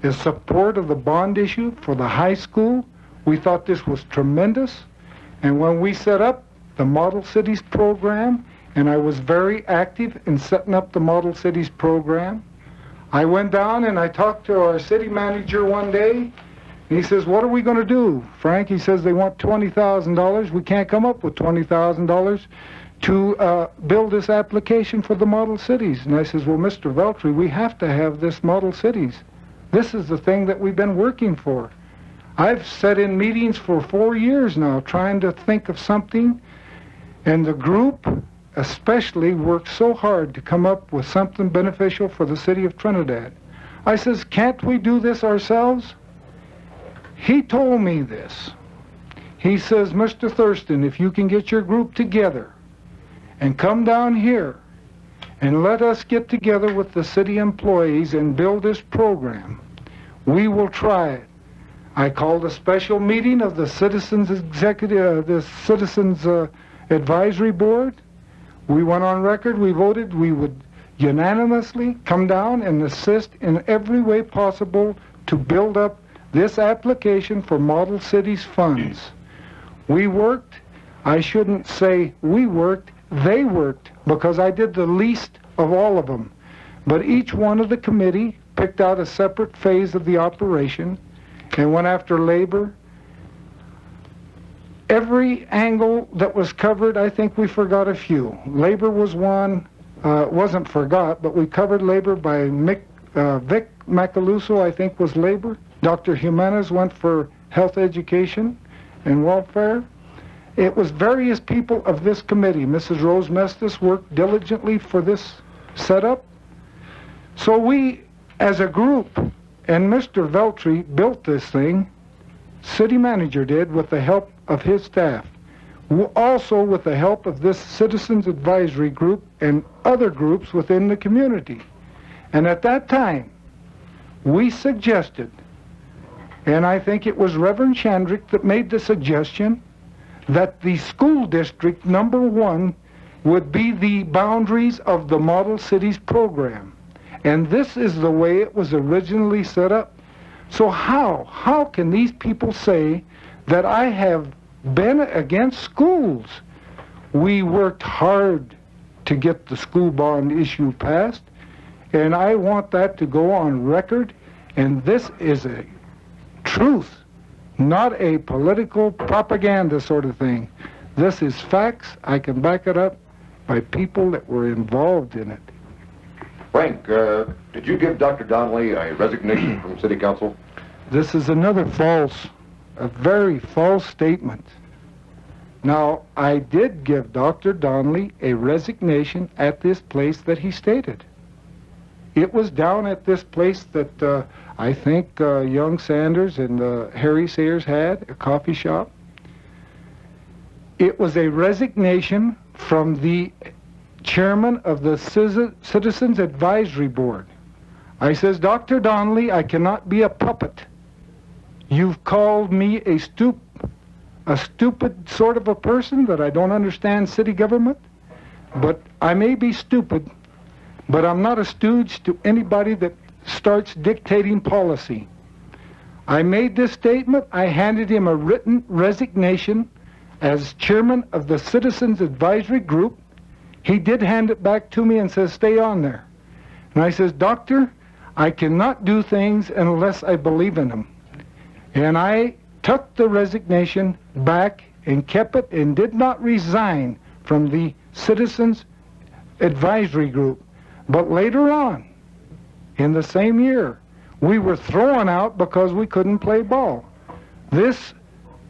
in support of the bond issue for the high school. We thought this was tremendous, and when we set up the Model Cities program, and I was very active in setting up the Model Cities program, I went down and I talked to our city manager one day, and he says, "What are we going to do, Frank?" He says, "They want $20,000. We can't come up with $20,000 to build this application for the Model Cities." And I says, "Well, Mr. Veltri, we have to have this Model Cities. This is the thing that we've been working for. I've sat in meetings for 4 years now trying to think of something, and the group especially worked so hard to come up with something beneficial for the city of Trinidad." I says, "Can't we do this ourselves?" He told me this. He says, "Mr. Thurston, if you can get your group together and come down here and let us get together with the city employees and build this program, we will try it." I called a special meeting of the Citizens Advisory Board. We went on record, we voted, we would unanimously come down and assist in every way possible to build up this application for Model Cities funds. We worked. I shouldn't say we worked, they worked, because I did the least of all of them. But each one of the committee picked out a separate phase of the operation and went after labor. Every angle that was covered, I think we forgot a few. Labor was one, wasn't forgot, but we covered labor by Vic Macaluso, I think, was labor. Dr. Jimenez went for health education and welfare. It was various people of this committee. Mrs. Rose Mestis worked diligently for this setup. So we, as a group, and Mr. Veltri built this thing, city manager did, with the help of his staff. Also with the help of this Citizens Advisory Group and other groups within the community. And at that time, we suggested, and I think it was Reverend Chandrick that made the suggestion, that the school district #1 would be the boundaries of the Model Cities program. And this is the way it was originally set up. So how can these people say that I have been against schools? We worked hard to get the school bond issue passed, and I want that to go on record, and this is a truth, not a political propaganda sort of thing. This is facts. I can back it up by people that were involved in it. Frank, did you give Dr. Donnelly a resignation from City Council? This is another a very false statement. Now, I did give Dr. Donnelly a resignation at this place that he stated. It was down at this place that I think young Sanders and Harry Sayers had, a coffee shop. It was a resignation from the chairman of the Citizens Advisory Board. I says, "Dr. Donnelly, I cannot be a puppet You've called me a stupid sort of a person, that I don't understand city government. But I may be stupid, but I'm not a stooge to anybody that starts dictating policy. I made this statement. I handed him a written resignation as chairman of the Citizens Advisory Group. He did hand it back to me and says, stay on there. And I says, Doctor, I cannot do things unless I believe in them. And I took the resignation back and kept it and did not resign from the Citizens Advisory Group. But later on, in the same year, we were thrown out because we couldn't play ball. This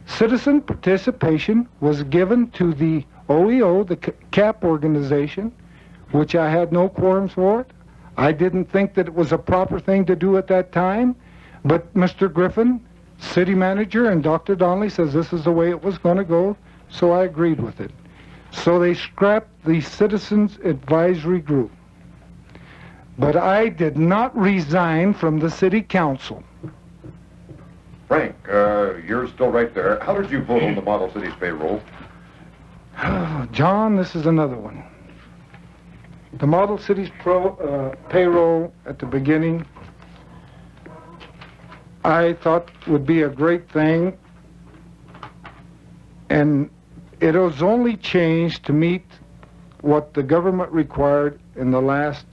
citizen participation was given to the OEO, the CAP organization, which I had no quorums for it. I didn't think that it was a proper thing to do at that time, but Mr. Griffin, city manager, and Dr. Donnelly says this is the way it was going to go, so I agreed with it. So they scrapped the Citizens Advisory Group. But I did not resign from the city council. Frank, you're still right there. How did you vote on the model city's payroll? John, this is another one. The model city's payroll at the beginning, I thought would be a great thing, and it was only changed to meet what the government required in the last,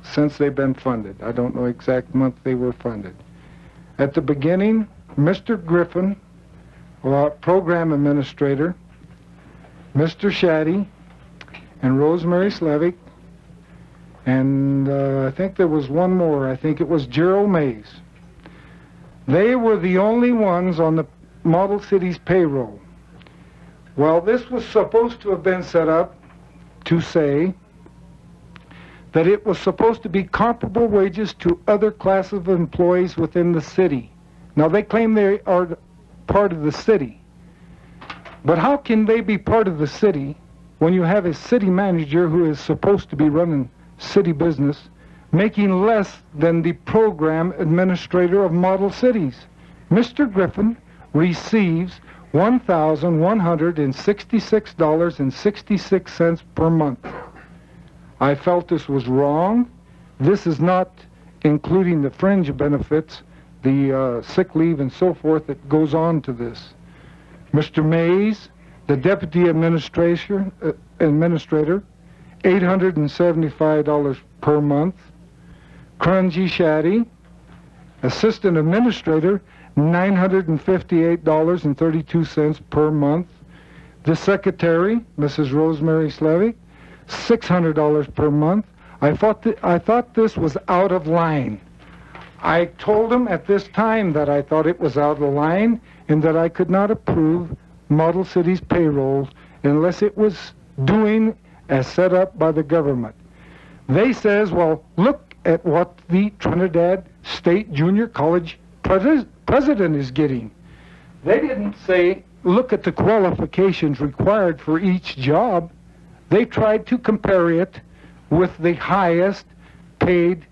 since they've been funded. I don't know exact month they were funded. At the beginning, Mr. Griffin, program administrator, Mr. Shaddy, and Rosemary Slavic, and I think there was one more. I think it was Gerald Mays. They were the only ones on the model city's payroll. Well, this was supposed to have been set up to say that it was supposed to be comparable wages to other classes of employees within the city. Now, they claim they are part of the city. But how can they be part of the city when you have a city manager who is supposed to be running city business making less than the program administrator of model cities? Mr. Griffin receives $1,166.66 per month. I felt this was wrong. This is not including the fringe benefits, the sick leave and so forth that goes on to this. Mr. Mays, the deputy administrator, $875 per month. Crunchy Shaddy, assistant administrator, $958.32 per month. The secretary, Mrs. Rosemary Slavic, $600 per month. I thought this was out of line. I told him at this time that I thought it was out of line and that I could not approve model cities payroll unless it was doing as set up by the government. They says, well, look at what the Trinidad State Junior College president is getting. They didn't say, look at the qualifications required for each job. They tried to compare it with the highest paid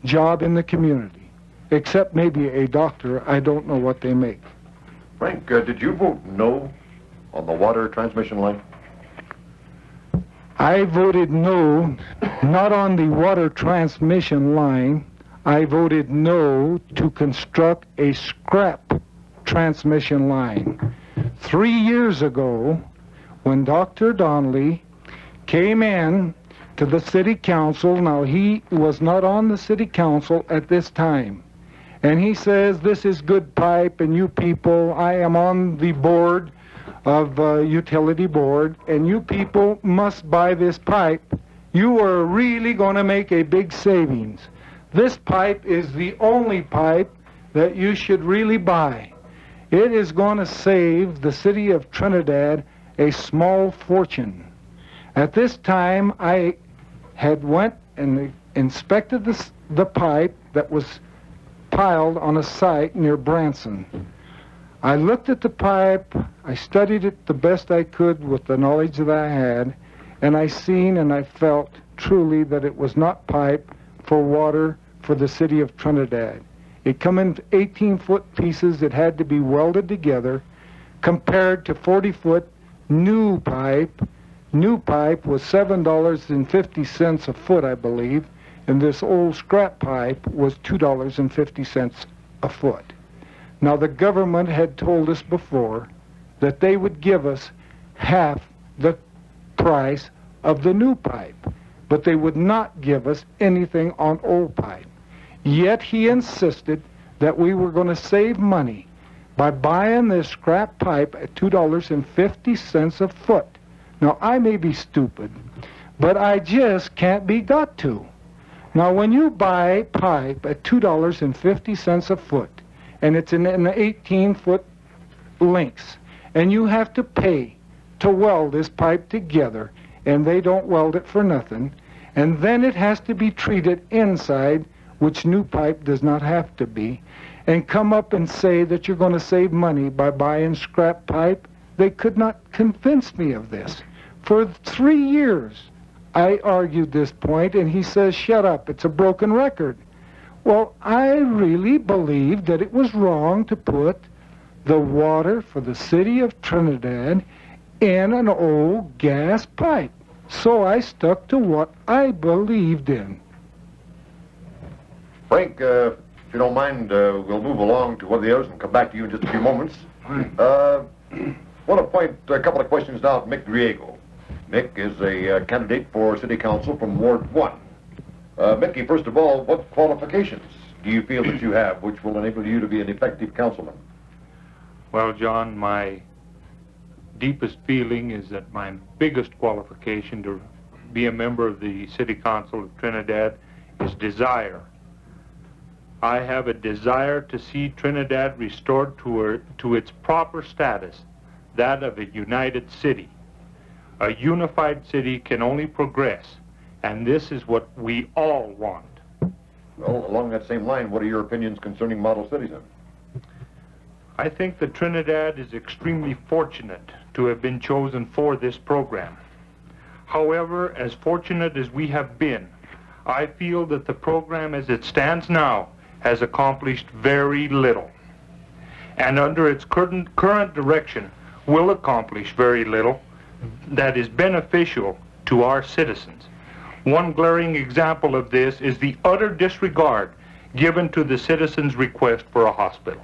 job in the community, except maybe a doctor. I don't know what they make. Frank, did you vote no on the water transmission line? I voted no, not on the water transmission line. I voted no to construct a scrap transmission line. 3 years ago, when Dr. Donnelly came in to the city council, now he was not on the city council at this time, and he says, this is good pipe, and you people, I am on the board of utility board, and you people must buy this pipe. You are really going to make a big savings. This pipe is the only pipe that you should really buy. It is going to save the city of Trinidad a small fortune. At this time, I had went and inspected the pipe that was piled on a site near Branson. I looked at the pipe, I studied it the best I could with the knowledge that I had, and I seen and I felt truly that it was not pipe for water for the city of Trinidad. It come in 18-foot pieces that had to be welded together, compared to 40-foot new pipe. New pipe was $7.50 a foot, I believe, and this old scrap pipe was $2.50 a foot. Now, the government had told us before that they would give us half the price of the new pipe, but they would not give us anything on old pipe. Yet he insisted that we were going to save money by buying this scrap pipe at $2.50 a foot. Now, I may be stupid, but I just can't be got to. Now, when you buy pipe at $2.50 a foot, and it's in an 18-foot lengths, and you have to pay to weld this pipe together, and they don't weld it for nothing, and then it has to be treated inside, which new pipe does not have to be, and come up and say that you're going to save money by buying scrap pipe. They could not convince me of this. For 3 years, I argued this point, and he says, shut up, it's a broken record. Well, I really believed that it was wrong to put the water for the city of Trinidad in an old gas pipe. So I stuck to what I believed in. Frank, if you don't mind, we'll move along to one of the others and come back to you in just a few moments. Want to point a couple of questions now to Mick Griego. Mick is a candidate for City Council from Ward 1. Mickey, first of all, what qualifications do you feel that you have which will enable you to be an effective councilman? Well, John, my deepest feeling is that my biggest qualification to be a member of the City Council of Trinidad is desire. I have a desire to see Trinidad restored to its proper status, that of a united city. A unified city can only progress, and this is what we all want. Well, along that same line, what are your opinions concerning model cities then? I think that Trinidad is extremely fortunate to have been chosen for this program. However, as fortunate as we have been, I feel that the program as it stands now has accomplished very little, and under its current direction will accomplish very little that is beneficial to our citizens. One glaring example of this is the utter disregard given to the citizens' request for a hospital.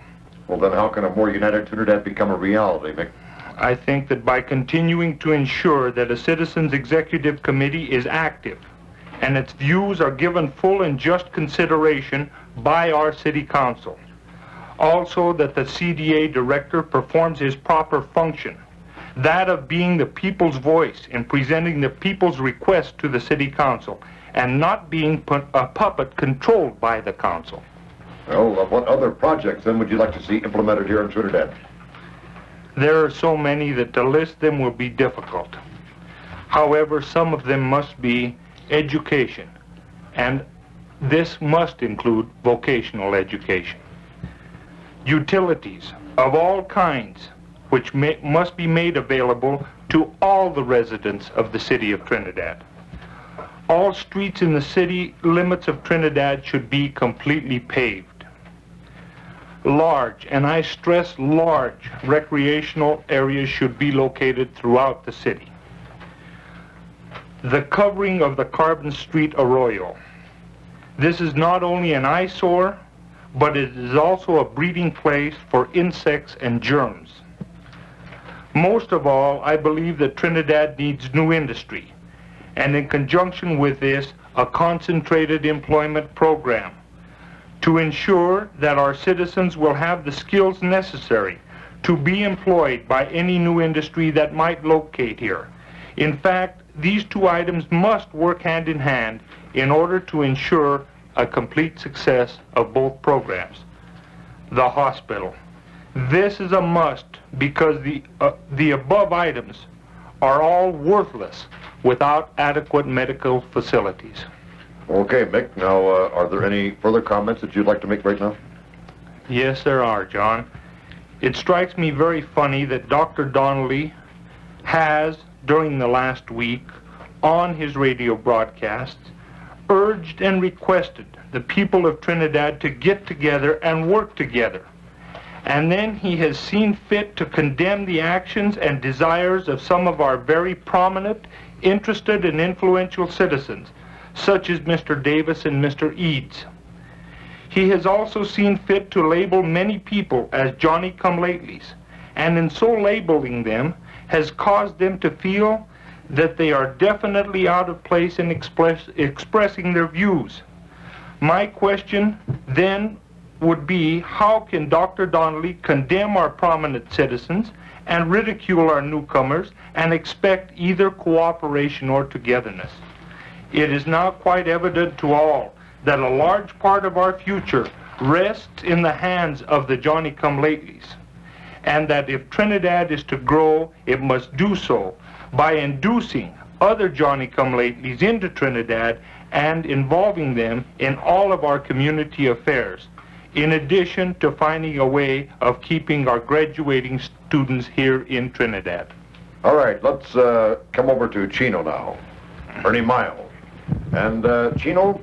Well, then how can a more united Trinidad become a reality, Mick? I think that by continuing to ensure that a Citizens Executive Committee is active and its views are given full and just consideration by our City Council. Also, that the CDA Director performs his proper function, that of being the people's voice in presenting the people's request to the City Council, and not being a puppet controlled by the Council. Well, what other projects then would you like to see implemented here in Trinidad? There are so many that to list them will be difficult. However, some of them must be education, and this must include vocational education. Utilities of all kinds, which must be made available to all the residents of the city of Trinidad. All streets in the city limits of Trinidad should be completely paved. Large, and I stress large, recreational areas should be located throughout the city. The covering of the Carbon Street Arroyo. This is not only an eyesore, but it is also a breeding place for insects and germs. Most of all, I believe that Trinidad needs new industry, and in conjunction with this, a concentrated employment program to ensure that our citizens will have the skills necessary to be employed by any new industry that might locate here. In fact, these two items must work hand in hand in order to ensure a complete success of both programs. The hospital. This is a must because the above items are all worthless without adequate medical facilities. Okay, Mick, now are there any further comments that you'd like to make right now? Yes, there are, John. It strikes me very funny that Dr. Donnelly has, during the last week, on his radio broadcasts, urged and requested the people of Trinidad to get together and work together. And then he has seen fit to condemn the actions and desires of some of our very prominent, interested, and influential citizens, such as Mr. Davis and Mr. Eads. He has also seen fit to label many people as Johnny-come-latelys, and in so labeling them, has caused them to feel that they are definitely out of place in expressing their views. My question then would be, how can Dr. Donnelly condemn our prominent citizens and ridicule our newcomers and expect either cooperation or togetherness? It is now quite evident to all that a large part of our future rests in the hands of the Johnny-come-latelys, and that if Trinidad is to grow, it must do so by inducing other Johnny-come-latelys into Trinidad and involving them in all of our community affairs, in addition to finding a way of keeping our graduating students here in Trinidad. All right, let's come over to Chino now. Ernie Miles. And Chino,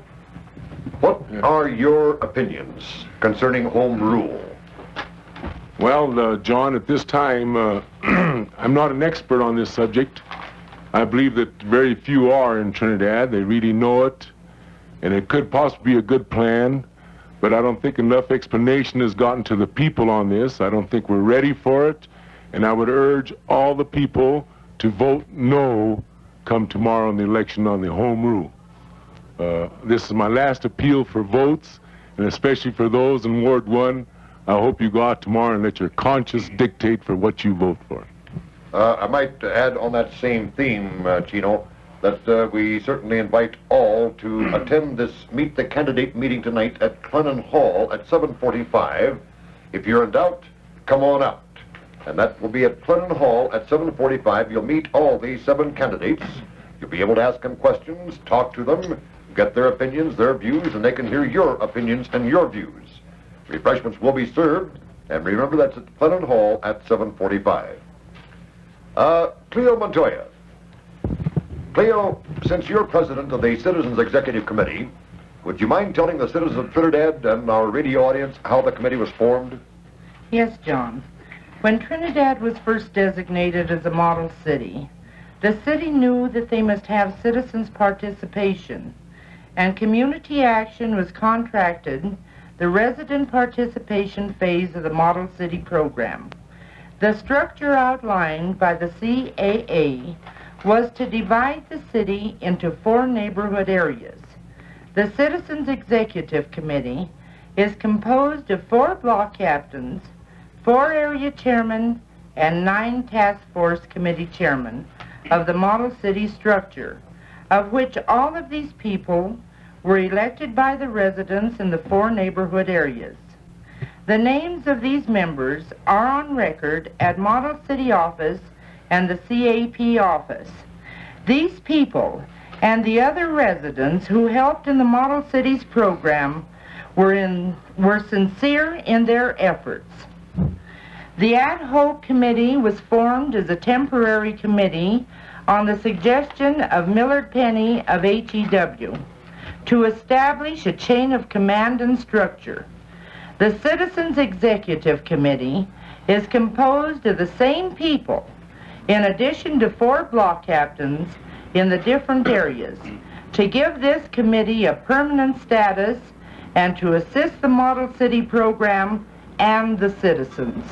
what are your opinions concerning home rule? Well, John, at this time, I'm not an expert on this subject. I believe that very few are in Trinidad. They really know it, and it could possibly be a good plan, but I don't think enough explanation has gotten to the people on this. I don't think we're ready for it, and I would urge all the people to vote no come tomorrow in the election on the home rule. This is my last appeal for votes, and especially for those in Ward 1, I hope you go out tomorrow and let your conscience dictate for what you vote for. I might add on that same theme, Chino, that we certainly invite all to attend this Meet the Candidate meeting tonight at Clennon Hall at 7:45. If you're in doubt, come on out. And that will be at Clennon Hall at 7:45. You'll meet all these 7 candidates. You'll be able to ask them questions, talk to them, get their opinions, their views, and they can hear your opinions and your views. Refreshments will be served, and remember that's at Clennon Hall at 7:45. Cleo Montoya. Cleo, since you're president of the Citizens Executive Committee, would you mind telling the citizens of Trinidad and our radio audience how the committee was formed? Yes, John. When Trinidad was first designated as a model city, the city knew that they must have citizens' participation, and community action was contracted the resident participation phase of the Model City program. The structure outlined by the CAA was to divide the city into 4 neighborhood areas. The Citizens Executive Committee is composed of 4 block captains, 4 area chairmen, and 9 task force committee chairmen of the Model City structure, of which all of these people were elected by the residents in the 4 neighborhood areas. The names of these members are on record at Model City office and the CAP office. These people and the other residents who helped in the Model Cities program were sincere in their efforts. The ad hoc committee was formed as a temporary committee on the suggestion of Millard Penny of HEW to establish a chain of command and structure. The Citizens Executive Committee is composed of the same people, in addition to 4 block captains in the different areas, to give this committee a permanent status and to assist the Model City program and the citizens.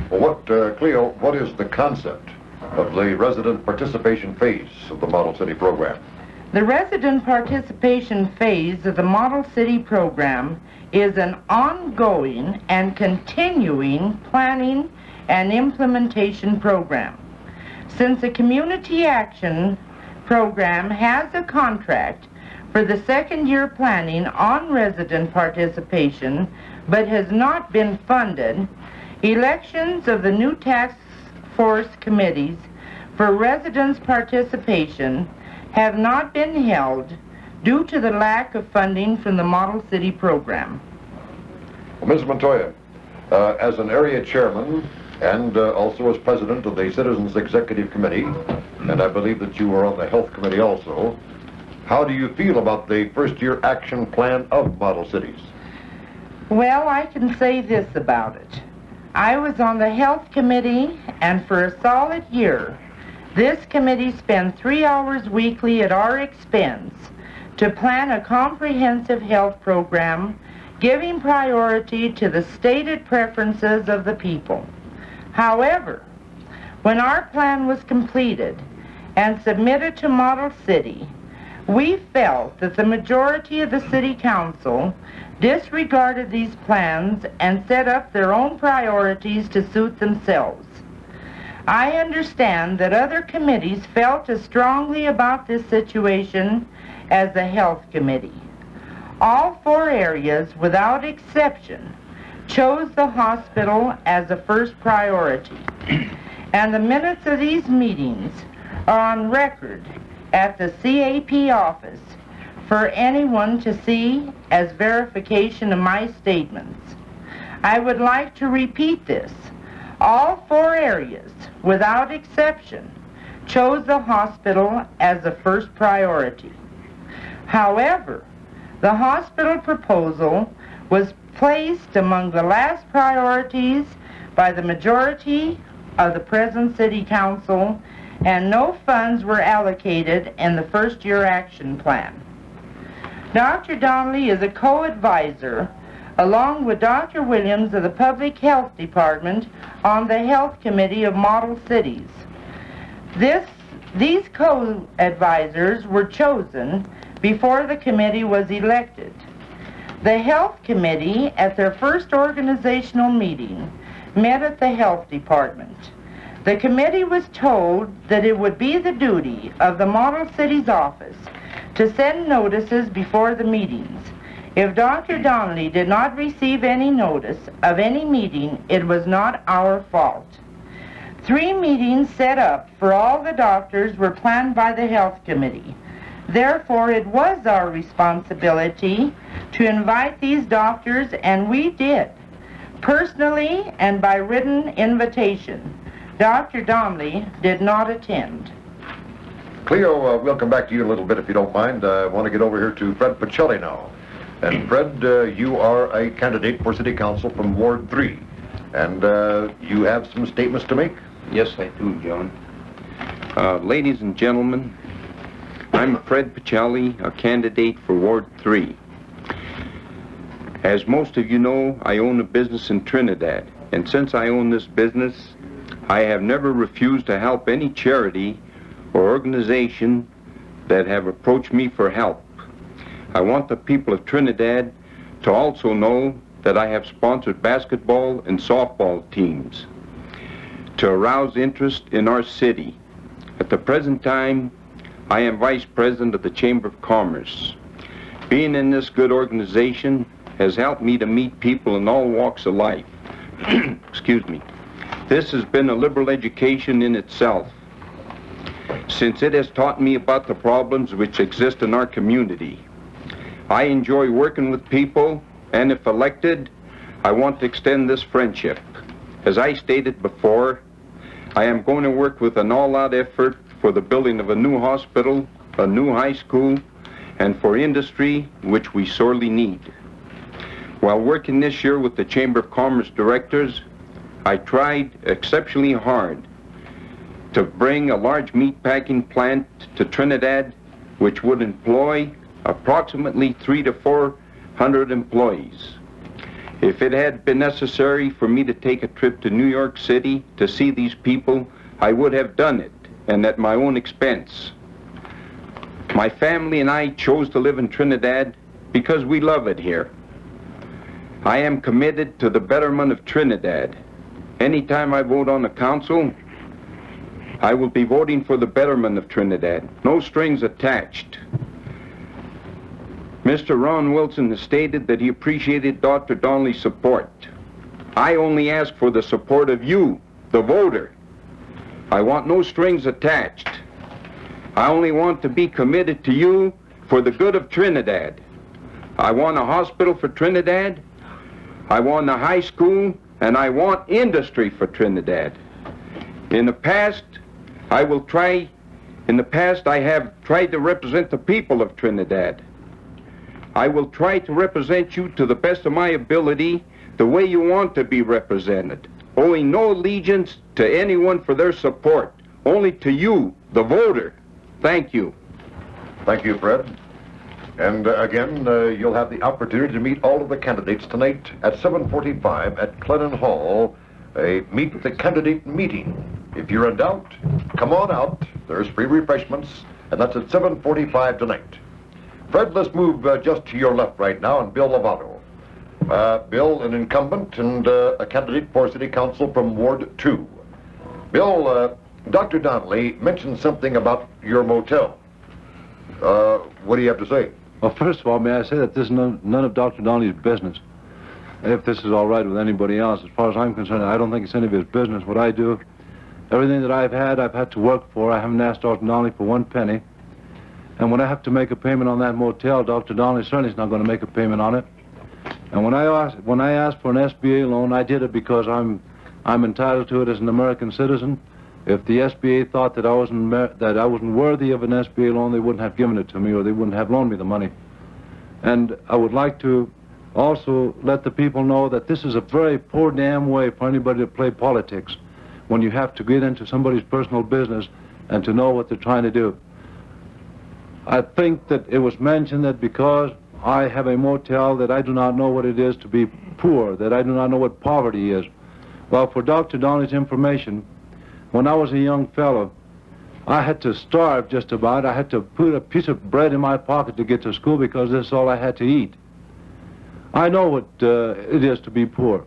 Well, Cleo, what is the concept of the resident participation phase of the Model City program? The resident participation phase of the Model City program is an ongoing and continuing planning and implementation program. Since the Community Action Program has a contract for the 2nd year planning on resident participation but has not been funded, elections of the new task force committees for residents' participation have not been held due to the lack of funding from the Model City program. Well, Ms. Montoya, as an area chairman and also as president of the Citizens Executive Committee, and I believe that you were on the Health Committee also, how do you feel about the first-year action plan of model cities? Well, I can say this about it. I was on the health committee, and for a solid year, this committee spent 3 hours weekly at our expense to plan a comprehensive health program giving priority to the stated preferences of the people. However, when our plan was completed and submitted to Model City, we felt that the majority of the City Council disregarded these plans and set up their own priorities to suit themselves. I understand that other committees felt as strongly about this situation as the Health Committee. All 4 areas, without exception, chose the hospital as a first priority. And the minutes of these meetings are on record at the CAP office for anyone to see as verification of my statements. I would like to repeat this. All 4 areas, without exception, chose the hospital as the first priority. However, the hospital proposal was placed among the last priorities by the majority of the present City Council, and no funds were allocated in the first-year action plan. Dr. Donnelly is a co-advisor, along with Dr. Williams of the Public Health Department, on the Health Committee of Model Cities. These co-advisors were chosen before the committee was elected. The Health Committee, at their first organizational meeting, met at the Health Department. The committee was told that it would be the duty of the Model Cities office to send notices before the meetings. If Dr. Donnelly did not receive any notice of any meeting, it was not our fault. 3 meetings set up for all the doctors were planned by the Health Committee. Therefore, it was our responsibility to invite these doctors, and we did, personally and by written invitation. Dr. Donnelly did not attend. Cleo, we'll come back to you in a little bit if you don't mind. I want to get over here to Fred Pacelli now. And Fred, you are a candidate for City Council from Ward 3. And you have some statements to make? Yes, I do, John. Ladies and gentlemen, I'm Fred Pacelli, a candidate for Ward 3. As most of you know, I own a business in Trinidad. And since I own this business, I have never refused to help any charity or organization that have approached me for help. I want the people of Trinidad to also know that I have sponsored basketball and softball teams to arouse interest in our city. At the present time, I am Vice President of the Chamber of Commerce. Being in this good organization has helped me to meet people in all walks of life. Excuse me. This has been a liberal education in itself, since it has taught me about the problems which exist in our community. I enjoy working with people, and if elected, I want to extend this friendship. As I stated before, I am going to work with an all-out effort for the building of a new hospital, a new high school, and for industry, which we sorely need. While working this year with the Chamber of Commerce directors, I tried exceptionally hard to bring a large meat packing plant to Trinidad, which would employ approximately 300 to 400 employees. If it had been necessary for me to take a trip to New York City to see these people, I would have done it, and at my own expense. My family and I chose to live in Trinidad because we love it here. I am committed to the betterment of Trinidad. Anytime I vote on the council, I will be voting for the betterment of Trinidad. No strings attached. Mr. Ron Wilson has stated that he appreciated Dr. Donnelly's support. I only ask for the support of you, the voter. I want no strings attached. I only want to be committed to you for the good of Trinidad. I want a hospital for Trinidad. I want a high school, and I want industry for Trinidad. In the past, I will try In the past, I have tried to represent the people of Trinidad. I will try to represent you to the best of my ability, the way you want to be represented, owing no allegiance to anyone for their support, only to you, the voter. Thank you. Thank you, Fred. And again, you'll have the opportunity to meet all of the candidates tonight at 7:45 at Clennon Hall, a Meet the Candidate meeting. If you're in doubt, come on out. There's free refreshments, and that's at 7:45 tonight. Fred, let's move just to your left right now, and Bill Lovato. Bill, an incumbent and a candidate for City Council from Ward 2. Bill, Dr. Donnelly mentioned something about your motel. What do you have to say? Well, first of all, may I say that this is none of Dr. Donnelly's business. If this is all right with anybody else, as far as I'm concerned, I don't think it's any of his business. What I do, everything that I've had to work for. I haven't asked Dr. Donnelly for one penny. And when I have to make a payment on that motel, Dr. Donnelly certainly is not going to make a payment on it. And when I asked for an SBA loan, I did it because I'm entitled to it as an American citizen. If the SBA thought that I wasn't worthy of an SBA loan, they wouldn't have given it to me, or they wouldn't have loaned me the money. And I would like to also let the people know that this is a very poor damn way for anybody to play politics, when you have to get into somebody's personal business and to know what they're trying to do. I think that it was mentioned that because I have a motel that I do not know what it is to be poor, that I do not know what poverty is. Well, for Dr. Donnelly's information, when I was a young fellow, I had to starve just about. I had to put a piece of bread in my pocket to get to school because this is all I had to eat. I know what it is to be poor.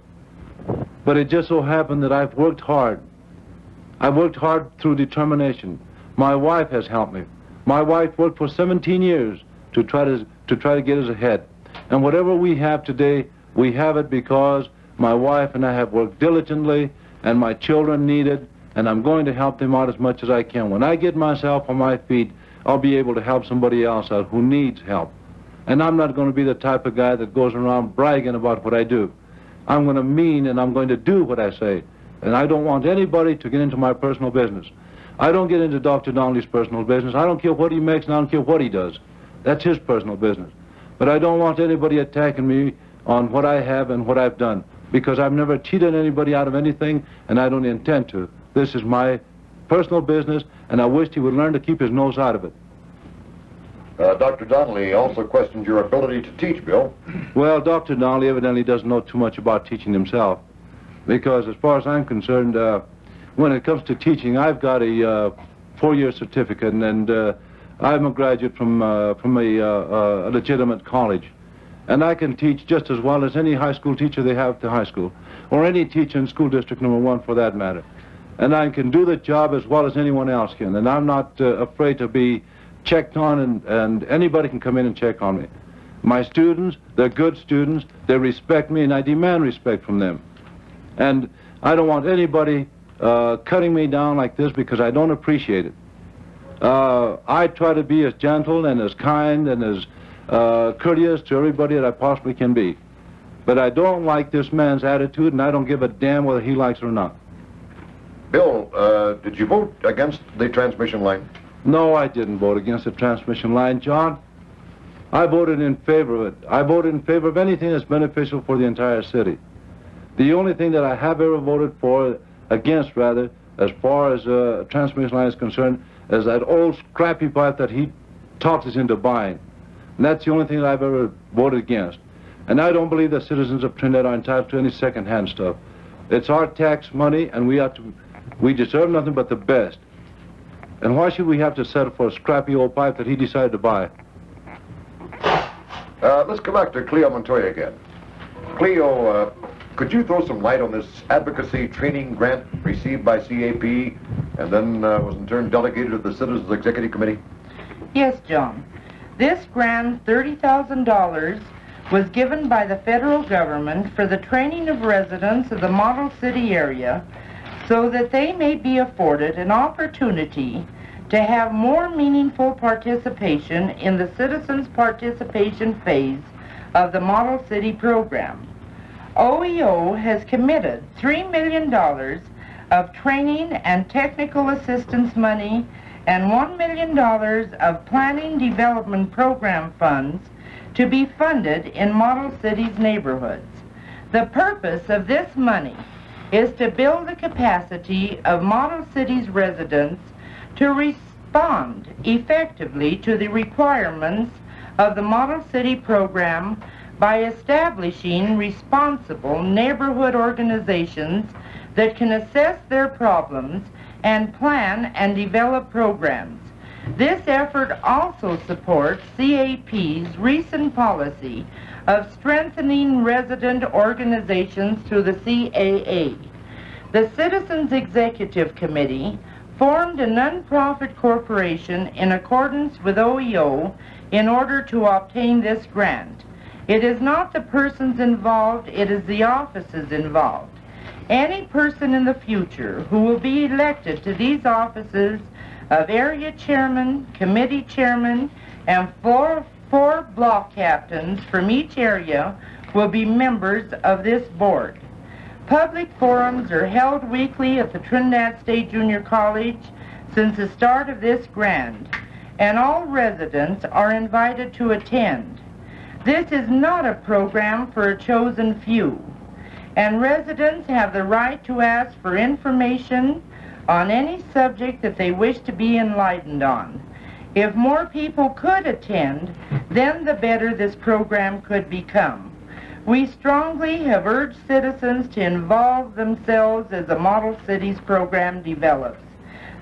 But it just so happened that I've worked hard. I've worked hard through determination. My wife has helped me. My wife worked for 17 years to try to get us ahead. And whatever we have today, we have it because my wife and I have worked diligently, and my children need it, and I'm going to help them out as much as I can. When I get myself on my feet, I'll be able to help somebody else out who needs help. And I'm not going to be the type of guy that goes around bragging about what I do. I'm going to mean and I'm going to do what I say. And I don't want anybody to get into my personal business. I don't get into Dr. Donnelly's personal business. I don't care what he makes and I don't care what he does. That's his personal business. But I don't want anybody attacking me on what I have and what I've done, because I've never cheated anybody out of anything, and I don't intend to. This is my personal business, and I wish he would learn to keep his nose out of it. Dr. Donnelly also questioned your ability to teach, Bill. Well, Dr. Donnelly evidently doesn't know too much about teaching himself, because as far as I'm concerned, when it comes to teaching, I've got a 4-year certificate, and I'm a graduate from a legitimate college. And I can teach just as well as any high school teacher they have at the high school, or any teacher in school district number 1 for that matter. And I can do the job as well as anyone else can, and I'm not afraid to be checked on, and anybody can come in and check on me. My students, they're good students, they respect me, and I demand respect from them. And I don't want anybody cutting me down like this because I don't appreciate it. I try to be as gentle and as kind and as courteous to everybody that I possibly can be. But I don't like this man's attitude, and I don't give a damn whether he likes it or not. Bill, did you vote against the transmission line? No, I didn't vote against the transmission line, John. I voted in favor of it. I voted in favor of anything that's beneficial for the entire city. The only thing that I have ever voted for, against rather, as far as transmission line is concerned, is that old scrappy pipe that he talked us into buying. And that's the only thing that I've ever voted against. And I don't believe that citizens of Trinidad are entitled to any second-hand stuff. It's our tax money, and we deserve nothing but the best. And why should we have to settle for a scrappy old pipe that he decided to buy? Let's go back to Cleo Montoya again. Cleo, could you throw some light on this advocacy training grant received by CAP and then was in turn delegated to the Citizens Executive Committee? Yes, John. This grant, $30,000, was given by the federal government for the training of residents of the model city area so that they may be afforded an opportunity to have more meaningful participation in the citizens' participation phase of the Model City program. OEO has committed $3 million of training and technical assistance money and $1 million of planning development program funds to be funded in model cities neighborhoods. The purpose of this money is to build the capacity of model cities residents to respond effectively to the requirements of the Model City program by establishing responsible neighborhood organizations that can assess their problems and plan and develop programs. This effort also supports CAP's recent policy of strengthening resident organizations through the CAA. The Citizens Executive Committee formed a nonprofit corporation in accordance with OEO in order to obtain this grant. It is not the persons involved, it is the offices involved. Any person in the future who will be elected to these offices of area chairman, committee chairman, and four block captains from each area will be members of this board. Public forums are held weekly at the Trinidad State Junior College since the start of this grant, and all residents are invited to attend. This is not a program for a chosen few, and residents have the right to ask for information on any subject that they wish to be enlightened on. If more people could attend, then the better this program could become. We strongly have urged citizens to involve themselves as the Model Cities program develops.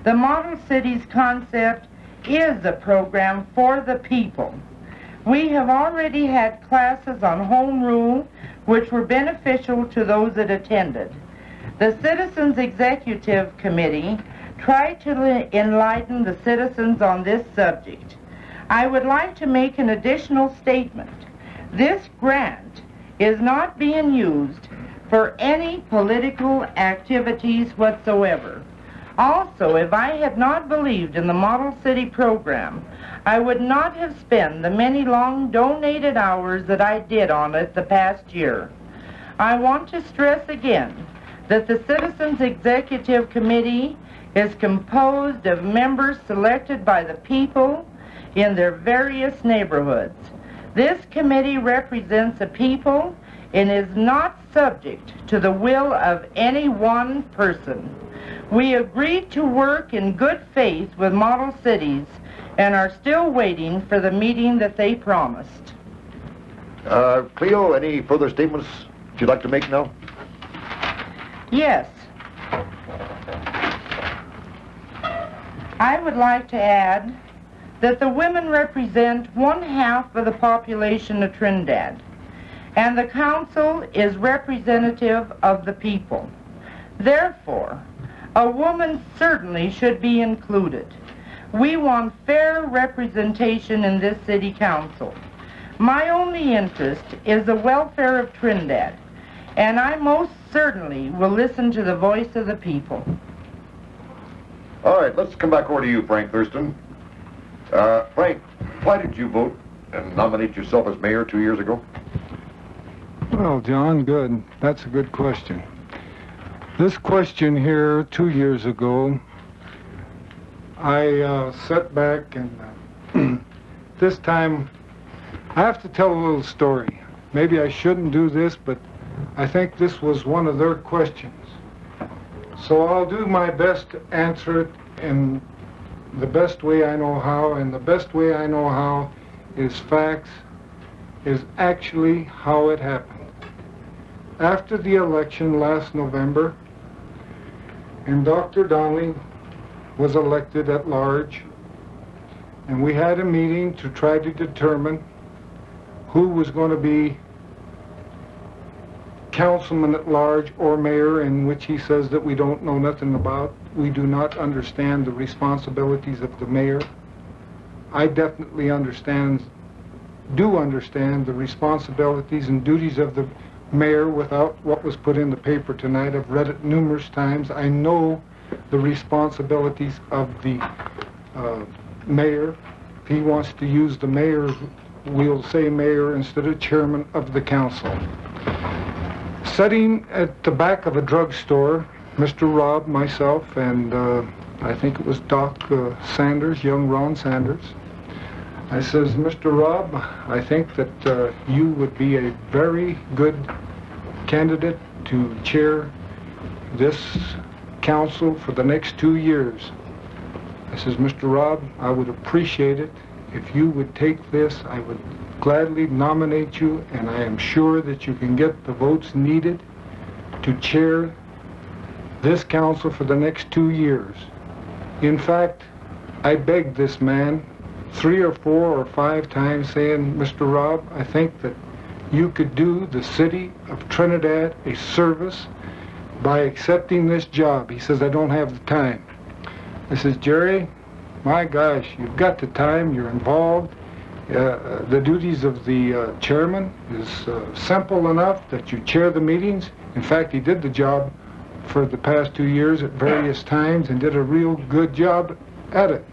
The Model Cities concept is a program for the people. We have already had classes on home rule which were beneficial to those that attended. The Citizens Executive Committee tried to enlighten the citizens on this subject. I would like to make an additional statement. This grant is not being used for any political activities whatsoever. Also, if I had not believed in the Model City program, I would not have spent the many long donated hours that I did on it the past year. I want to stress again that the Citizens Executive Committee is composed of members selected by the people in their various neighborhoods. This committee represents the people and is not subject to the will of any one person. We agreed to work in good faith with Model Cities and are still waiting for the meeting that they promised. Cleo, any further statements you'd like to make now? Yes. I would like to add that the women represent 1/2 of the population of Trinidad, and the council is representative of the people. Therefore, a woman certainly should be included. We want fair representation in this city council. My only interest is the welfare of Trinidad, and I most certainly will listen to the voice of the people. All right, let's come back over to you, Frank Thurston. Frank, why did you vote and nominate yourself as mayor 2 years ago? Well, John, good. That's a good question. This question here 2 years ago, I sat back and this time I have to tell a little story. Maybe I shouldn't do this, but I think this was one of their questions. So I'll do my best to answer it in the best way I know how, and the best way I know how is facts, is actually how it happened. After the election last November, and Dr. Donnelly was elected at large, and we had a meeting to try to determine who was going to be councilman at large or mayor, in which he says that we don't know nothing about. We do not understand the responsibilities of the mayor. I definitely do understand the responsibilities and duties of the mayor without what was put in the paper tonight. I've read it numerous times. I know the responsibilities of the mayor. If he wants to use the mayor, we'll say mayor instead of chairman of the council. Sitting at the back of a drugstore Mr. Robb, myself, and I think it was Doc Sanders, young Ron Sanders. I says, Mr. Robb, I think that you would be a very good candidate to chair this council for the next 2 years. I says, Mr. Robb, I would appreciate it if you would take this. I would gladly nominate you, and I am sure that you can get the votes needed to chair this council for the next 2 years. In fact, I begged this man 3 or 4 or 5 times saying, Mr. Robb, I think that you could do the city of Trinidad a service by accepting this job. He says, I don't have the time. I says, Jerry, my gosh, you've got the time, you're involved. The duties of the chairman is simple enough that you chair the meetings. In fact, he did the job for the past 2 years at various times and did a real good job at it.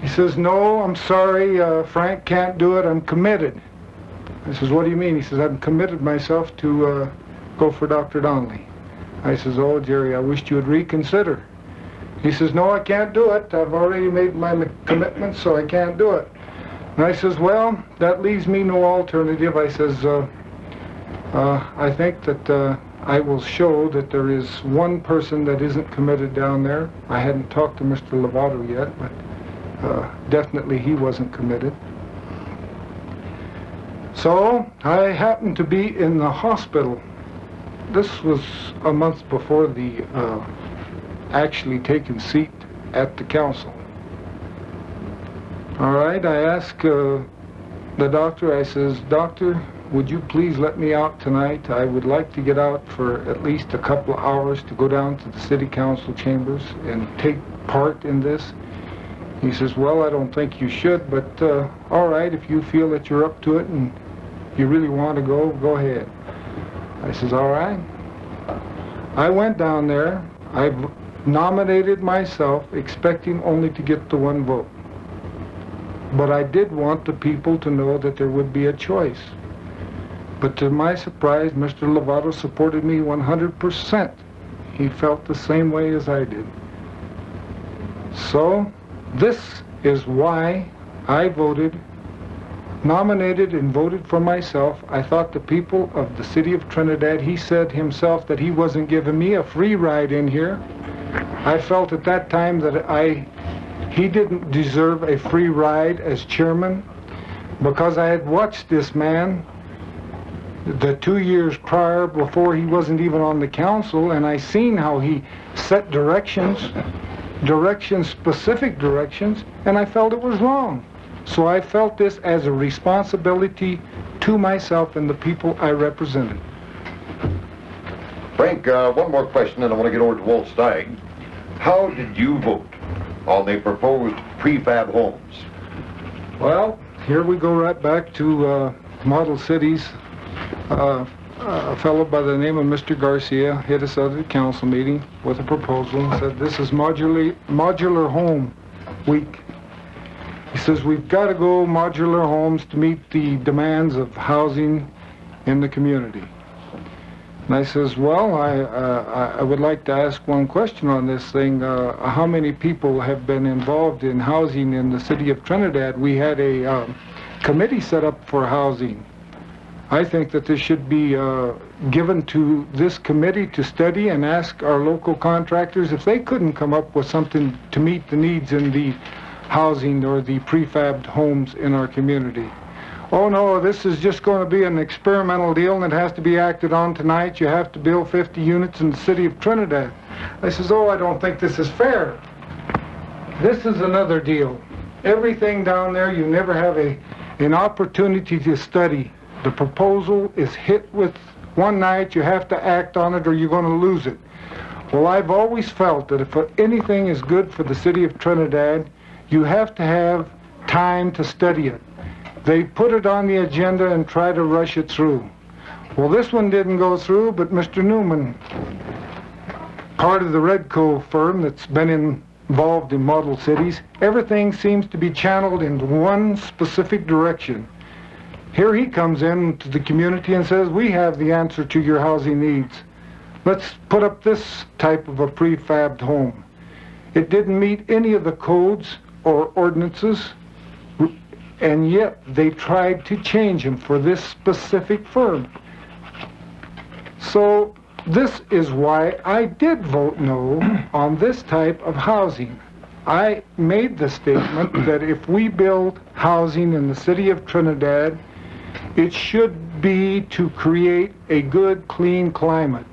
He says, no, I'm sorry, Frank can't do it, I'm committed. I says, what do you mean? He says, I've committed myself to go for Dr. Donnelly. I says, oh, Jerry, I wished you would reconsider. He says, no, I can't do it. I've already made my commitment, so I can't do it. And I says, well, that leaves me no alternative. I says, I think that I will show that there is one person that isn't committed down there. I hadn't talked to Mr. Lovato yet, but definitely he wasn't committed. So I happened to be in the hospital. This was a month before the actually taken seat at the council. All right, I asked the doctor, I says, Doctor, would you please let me out tonight? I would like to get out for at least a couple of hours to go down to the city council chambers and take part in this. He says, well, I don't think you should, but all right, if you feel that you're up to it and you really want to go, go ahead. I says, all right. I went down there. I nominated myself, expecting only to get the one vote. But I did want the people to know that there would be a choice. But to my surprise, Mr. Lovato supported me 100%. He felt the same way as I did. So, this is why I nominated and voted for myself. I thought the people of the city of Trinidad, he said himself that he wasn't giving me a free ride in here. I felt at that time that he didn't deserve a free ride as chairman, because I had watched this man the 2 years prior, before he wasn't even on the council, and I seen how he set directions, specific directions, and I felt it was wrong. So I felt this as a responsibility to myself and the people I represented. Frank, one more question, and I want to get over to Walt Steig. How did you vote on the proposed prefab homes? Well, here we go right back to model cities. A fellow by the name of Mr. Garcia hit us at the council meeting with a proposal and said, this is modular home week. He says, we've got to go modular homes to meet the demands of housing in the community. And I says, well, I would like to ask one question on this thing. How many people have been involved in housing in the city of Trinidad? We had a committee set up for housing. I think that this should be given to this committee to study and ask our local contractors if they couldn't come up with something to meet the needs in the housing or the prefabbed homes in our community. Oh no, this is just going to be an experimental deal and it has to be acted on tonight. You have to build 50 units in the city of Trinidad. I says, oh, I don't think this is fair. This is another deal. Everything down there, you never have an opportunity to study. The proposal is hit with one night, you have to act on it or you're going to lose it. Well, I've always felt that if anything is good for the city of Trinidad, you have to have time to study it. They put it on the agenda and try to rush it through. Well, this one didn't go through, but Mr. Newman, part of the Redco firm that's been involved in model cities, everything seems to be channeled in one specific direction. Here he comes in to the community and says, we have the answer to your housing needs. let's put up this type of a prefabbed home. It didn't meet any of the codes or ordinances, and yet they tried to change them for this specific firm. So this is why I did vote no on this type of housing. I made the statement that if we build housing in the city of Trinidad, it should be to create a good, clean climate.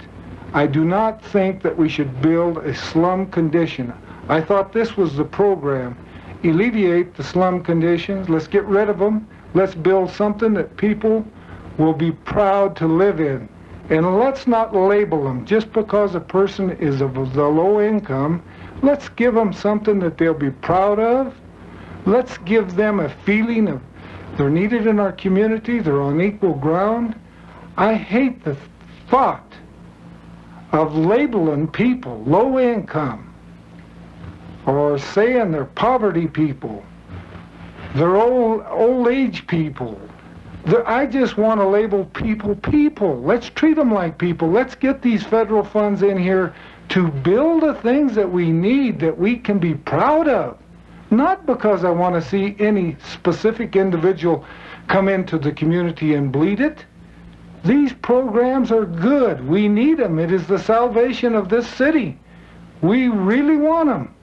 I do not think that we should build a slum condition. I thought this was the program. Alleviate the slum conditions, let's get rid of them, let's build something that people will be proud to live in. And let's not label them. Just because a person is of the low income, let's give them something that they'll be proud of. Let's give them a feeling of they're needed in our community, they're on equal ground. I hate the thought of labeling people low income or saying they're poverty people, they're old age people. I just want to label people people. Let's treat them like people. Let's get these federal funds in here to build the things that we need, that we can be proud of. Not because I want to see any specific individual come into the community and bleed it. These programs are good. We need them. It is the salvation of this city. We really want them.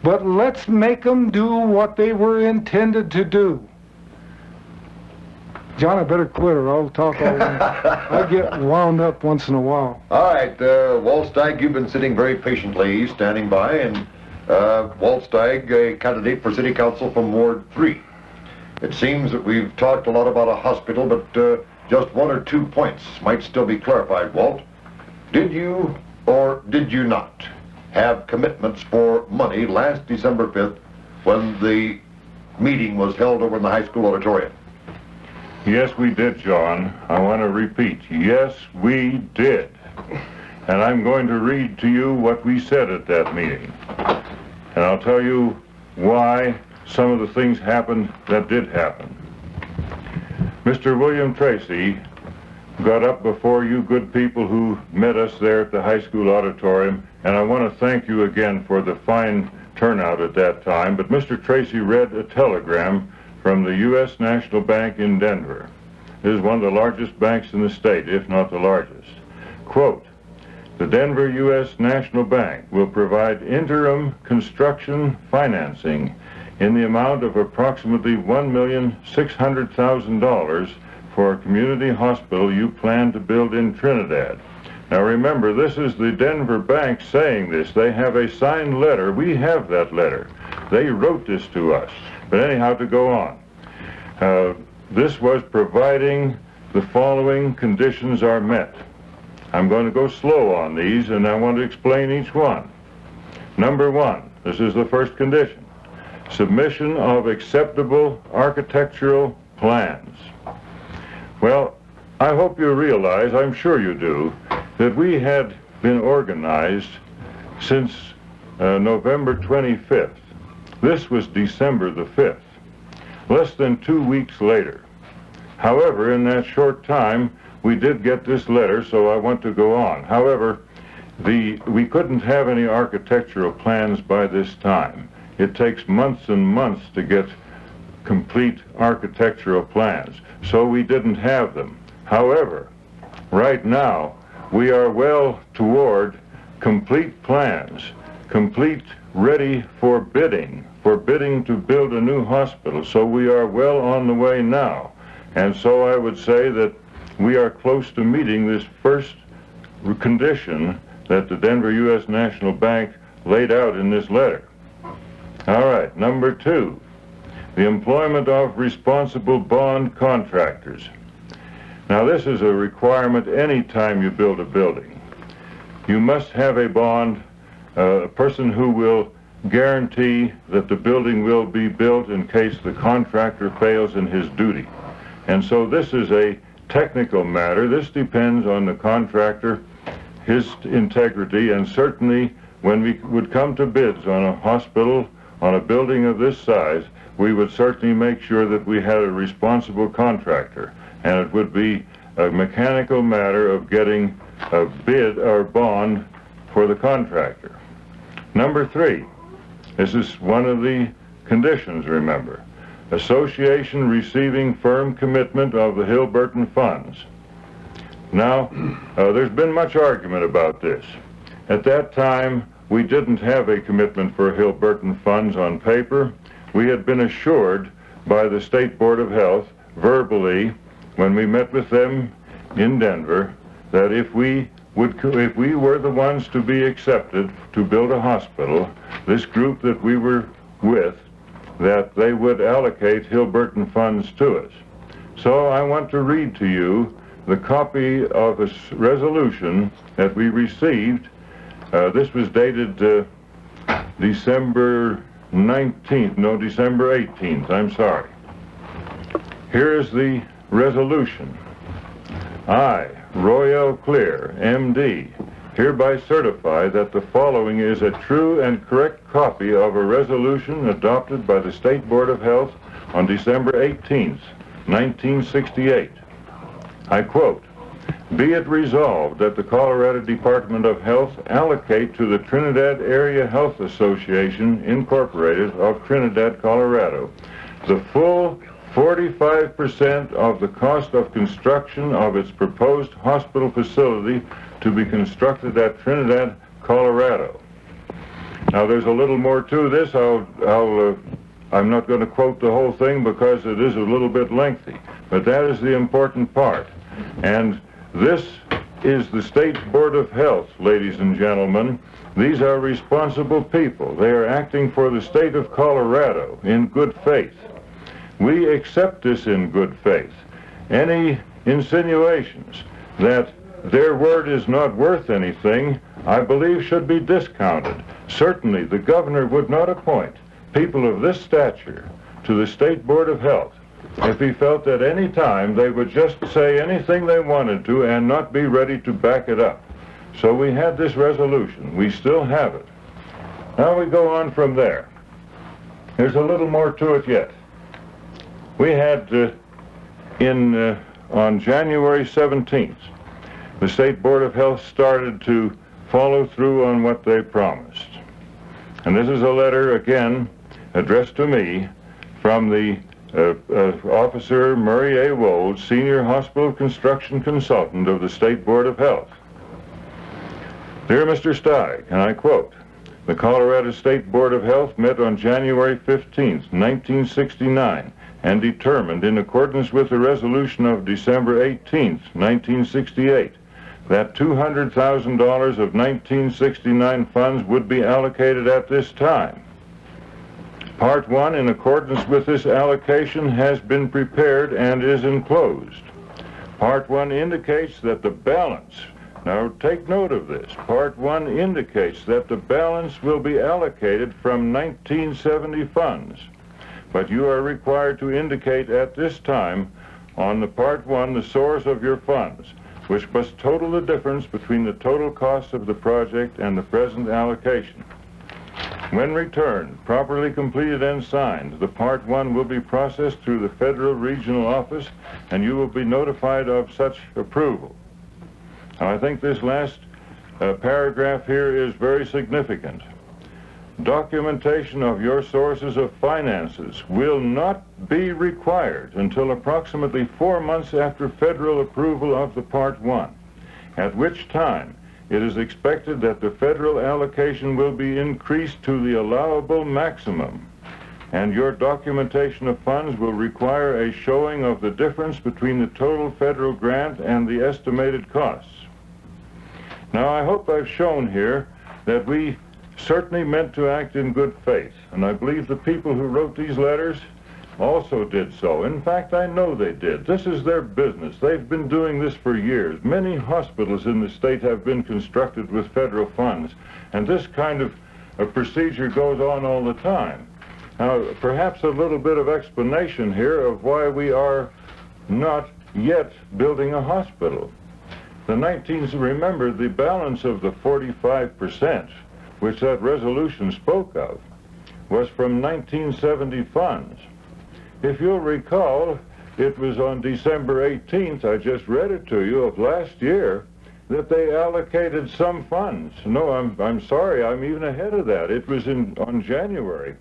But let's make them do what they were intended to do. John, I better quit or I'll talk all night. I get wound up once in a while. All right, Waldsteig, you've been sitting very patiently, standing by, and Waldsteig, a candidate for City Council from Ward 3. It seems that we've talked a lot about a hospital, but just one or two points might still be clarified, Walt. Did you or did you not have commitments for money last December 5th when the meeting was held over in the high school auditorium? Yes, we did, John. I want to repeat, yes, we did. And I'm going to read to you what we said at that meeting. And I'll tell you why some of the things happened that did happen. Mr. William Tracy got up before you good people who met us there at the high school auditorium, and I want to thank you again for the fine turnout at that time. But Mr. Tracy read a telegram from the U.S. National Bank in Denver. It is one of the largest banks in the state, if not the largest. Quote, the Denver U.S. National Bank will provide interim construction financing in the amount of approximately $1,600,000 for a community hospital you plan to build in Trinidad. Now remember, this is the Denver Bank saying this. They have a signed letter. We have that letter. They wrote this to us. But anyhow, to go on. This was providing the following conditions are met. I'm going to go slow on these, and I want to explain each one. Number one, this is the first condition. Submission of acceptable architectural plans. Well, I hope you realize, I'm sure you do, that we had been organized since November 25th. This was December the 5th, less than 2 weeks later. However, in that short time, we did get this letter, so I want to go on. However, we couldn't have any architectural plans by this time. It takes months and months to get complete architectural plans, so we didn't have them. However, right now, we are well toward complete plans, complete ready for bidding to build a new hospital. So we are well on the way now. And so I would say that we are close to meeting this first condition that the Denver U.S. National Bank laid out in this letter. All right, number two, the employment of responsible bond contractors. Now this is a requirement any time you build a building. You must have a bond, a person who will guarantee that the building will be built in case the contractor fails in his duty. And so this is a technical matter. This depends on the contractor, his integrity, and certainly when we would come to bids on a hospital, on a building of this size, we would certainly make sure that we had a responsible contractor. And it would be a mechanical matter of getting bid or bond for the contractor. Number 3, this is one of the conditions, remember, association receiving firm commitment of the Hill-Burton funds. Now, there's been much argument about this. At that time, we didn't have a commitment for Hill-Burton funds on paper. We had been assured by the State Board of Health verbally when we met with them in Denver that if we were the ones to be accepted to build a hospital, this group that we were with, that they would allocate Hill-Burton funds to us. So I want to read to you the copy of a resolution that we received. This was dated December 18th, I'm sorry. Here is the resolution. I, Roy L. Clear, M.D., hereby certify that the following is a true and correct copy of a resolution adopted by the State Board of Health on December 18th, 1968. I quote, "Be it resolved that the Colorado Department of Health allocate to the Trinidad Area Health Association, Incorporated, of Trinidad, Colorado, the full 45% of the cost of construction of its proposed hospital facility to be constructed at Trinidad, Colorado." Now there's a little more to this. I'm not going to quote the whole thing because it is a little bit lengthy, but that is the important part. And this is the State Board of Health, ladies and gentlemen. These are responsible people. They are acting for the state of Colorado in good faith. We accept this in good faith. Any insinuations that their word is not worth anything, I believe should be discounted. Certainly, the governor would not appoint people of this stature to the State Board of Health if he felt at any time they would just say anything they wanted to and not be ready to back it up. So we had this resolution. We still have it. Now we go on from there. There's a little more to it yet. We had on January 17th, the State Board of Health started to follow through on what they promised. And this is a letter, again, addressed to me from the Officer Murray A. Wold, Senior Hospital Construction Consultant of the State Board of Health. Dear Mr. Steig, and I quote, "The Colorado State Board of Health met on January 15th, 1969, and determined, in accordance with the resolution of December 18th, 1968, that $200,000 of 1969 funds would be allocated at this time. Part 1, in accordance with this allocation, has been prepared and is enclosed. Part 1 indicates that the balance, now take note of this, Part 1 indicates that the balance will be allocated from 1970 funds, but you are required to indicate at this time on the Part 1 the source of your funds, which must total the difference between the total cost of the project and the present allocation. When returned, properly completed and signed, the Part 1 will be processed through the Federal Regional Office, and you will be notified of such approval." Now, I think this last paragraph here is very significant. Documentation of your sources of finances will not be required until approximately 4 months after federal approval of the Part 1, at which time it is expected that the federal allocation will be increased to the allowable maximum, and your documentation of funds will require a showing of the difference between the total federal grant and the estimated costs. Now, I hope I've shown here that we certainly meant to act in good faith, and I believe the people who wrote these letters also did so. In fact, I know they did. This is their business. They've been doing this for years. Many hospitals in the state have been constructed with federal funds, and this kind of a procedure goes on all the time. Now, perhaps a little bit of explanation here of why we are not yet building a hospital. Remember, the balance of the 45%, which that resolution spoke of, was from 1970 funds. If you'll recall, it was on December 18th, I just read it to you, of last year, that they allocated some funds. No, I'm sorry, I'm even ahead of that. It was on January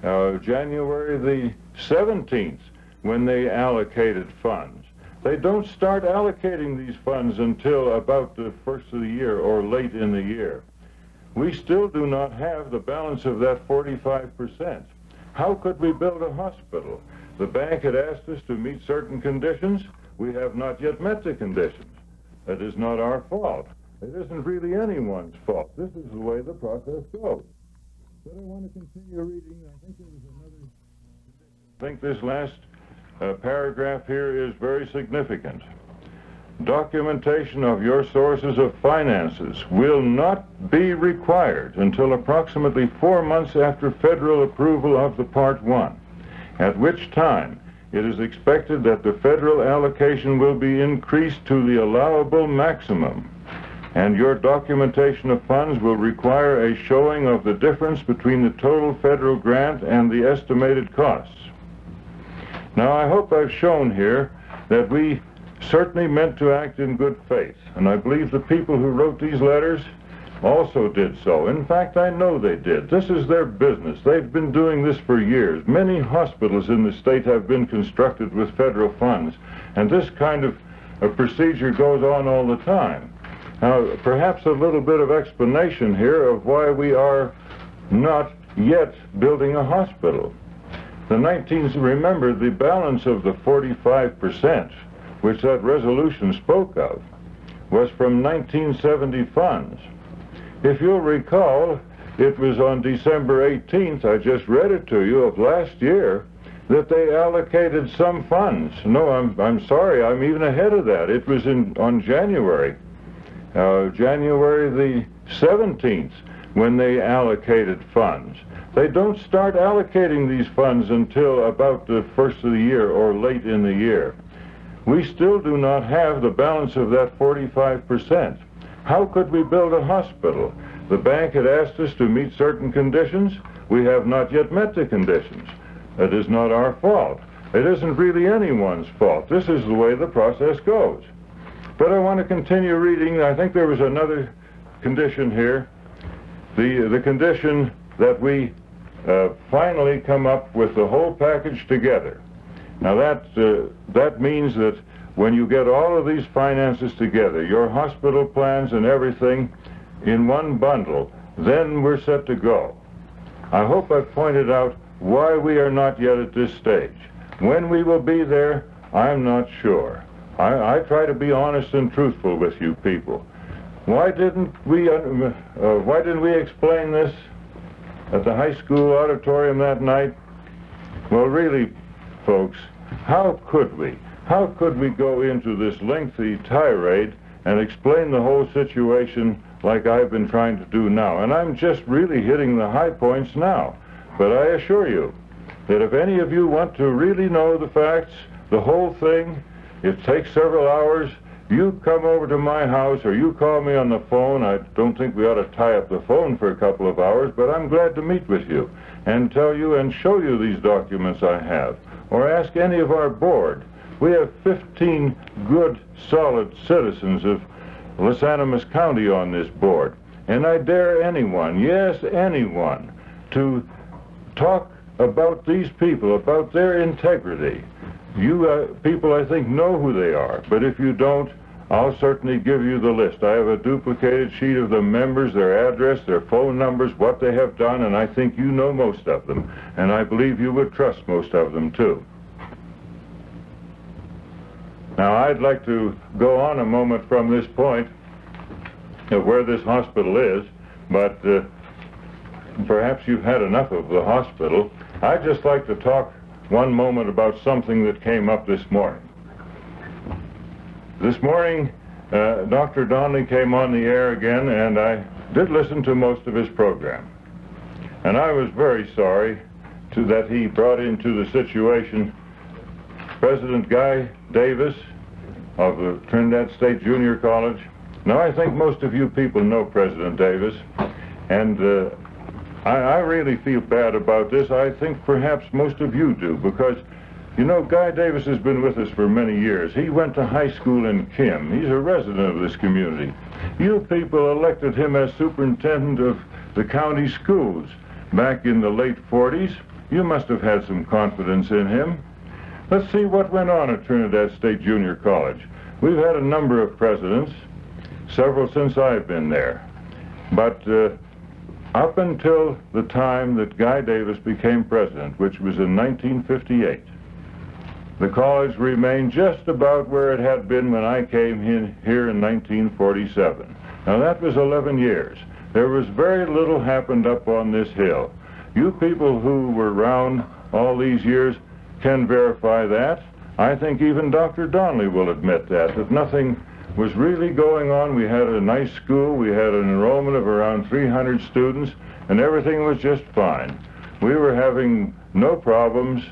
the 17th, when they allocated funds. They don't start allocating these funds until about the first of the year or late in the year. We still do not have the balance of that 45%. How could we build a hospital? The bank had asked us to meet certain conditions. We have not yet met the conditions. That is not our fault. It isn't really anyone's fault. This is the way the process goes. But I want to continue reading. I think this last paragraph here is very significant. Documentation of your sources of finances will not be required until approximately 4 months after federal approval of the Part 1, at which time it is expected that the federal allocation will be increased to the allowable maximum, and your documentation of funds will require a showing of the difference between the total federal grant and the estimated costs. Now, I hope I've shown here that we certainly meant to act in good faith, and I believe the people who wrote these letters also did so. In fact, I know they did. This is their business. They've been doing this for years. Many hospitals in the state have been constructed with federal funds, and this kind of a procedure goes on all the time. Now, perhaps a little bit of explanation here of why we are not yet building a hospital. Remember, the balance of the 45%, which that resolution spoke of, was from 1970 funds. If you'll recall, it was on December 18th, I just read it to you, of last year, that they allocated some funds. No, I'm sorry, I'm even ahead of that. It was on January the 17th, when they allocated funds. They don't start allocating these funds until about the first of the year or late in the year. We still do not have the balance of that 45%. How could we build a hospital? The bank had asked us to meet certain conditions. We have not yet met the conditions. That is not our fault. It isn't really anyone's fault. This is the way the process goes. But I want to continue reading. I think there was another condition here. The condition that we finally come up with the whole package together. Now that means that when you get all of these finances together, your hospital plans and everything in one bundle, then we're set to go. I hope I've pointed out why we are not yet at this stage. When we will be there, I'm not sure. I try to be honest and truthful with you people. Why didn't we explain this at the high school auditorium that night? Well, really, folks, how could we? How could we go into this lengthy tirade and explain the whole situation like I've been trying to do now? And I'm just really hitting the high points now. But I assure you that if any of you want to really know the facts, the whole thing, it takes several hours. You come over to my house or you call me on the phone. I don't think we ought to tie up the phone for a couple of hours, but I'm glad to meet with you and tell you and show you these documents I have. Or ask any of our board. We have 15 good, solid citizens of Los Animas County on this board. And I dare anyone, yes, anyone, to talk about these people, about their integrity. You people, I think, know who they are, but if you don't, I'll certainly give you the list. I have a duplicated sheet of the members, their address, their phone numbers, what they have done, and I think you know most of them, and I believe you would trust most of them, too. Now, I'd like to go on a moment from this point of where this hospital is, but perhaps you've had enough of the hospital. I'd just like to talk one moment about something that came up this morning. This morning, Dr. Donnelly came on the air again, and I did listen to most of his program. And I was very sorry that he brought into the situation President Guy Davis of the Trinidad State Junior College. Now, I think most of you people know President Davis, and I really feel bad about this. I think perhaps most of you do, because You know, Guy Davis has been with us for many years. He went to high school in Kim. He's a resident of this community. You people elected him as superintendent of the county schools back in the late 40s. You must have had some confidence in him. Let's see what went on at Trinidad State Junior College. We've had a number of presidents, several since I've been there. But up until the time that Guy Davis became president, which was in 1958, the college remained just about where it had been when I came here in 1947. Now that was 11 years. There was very little happened up on this hill. You people who were around all these years can verify that. I think even Dr. Donnelly will admit that nothing was really going on. We had a nice school. We had an enrollment of around 300 students, and everything was just fine. We were having no problems.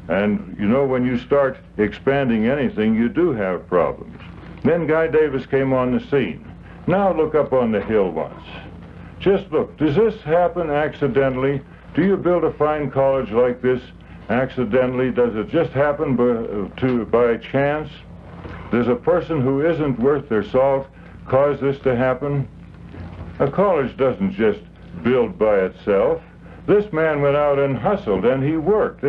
And, you know, when you start expanding anything, you do have problems. Then Guy Davis came on the scene. Now look up on the hill once. Just look. Does this happen accidentally? Do you build a fine college like this accidentally? Does it just happen by chance? Does a person who isn't worth their salt cause this to happen? A college doesn't just build by itself. This man went out and hustled, and he worked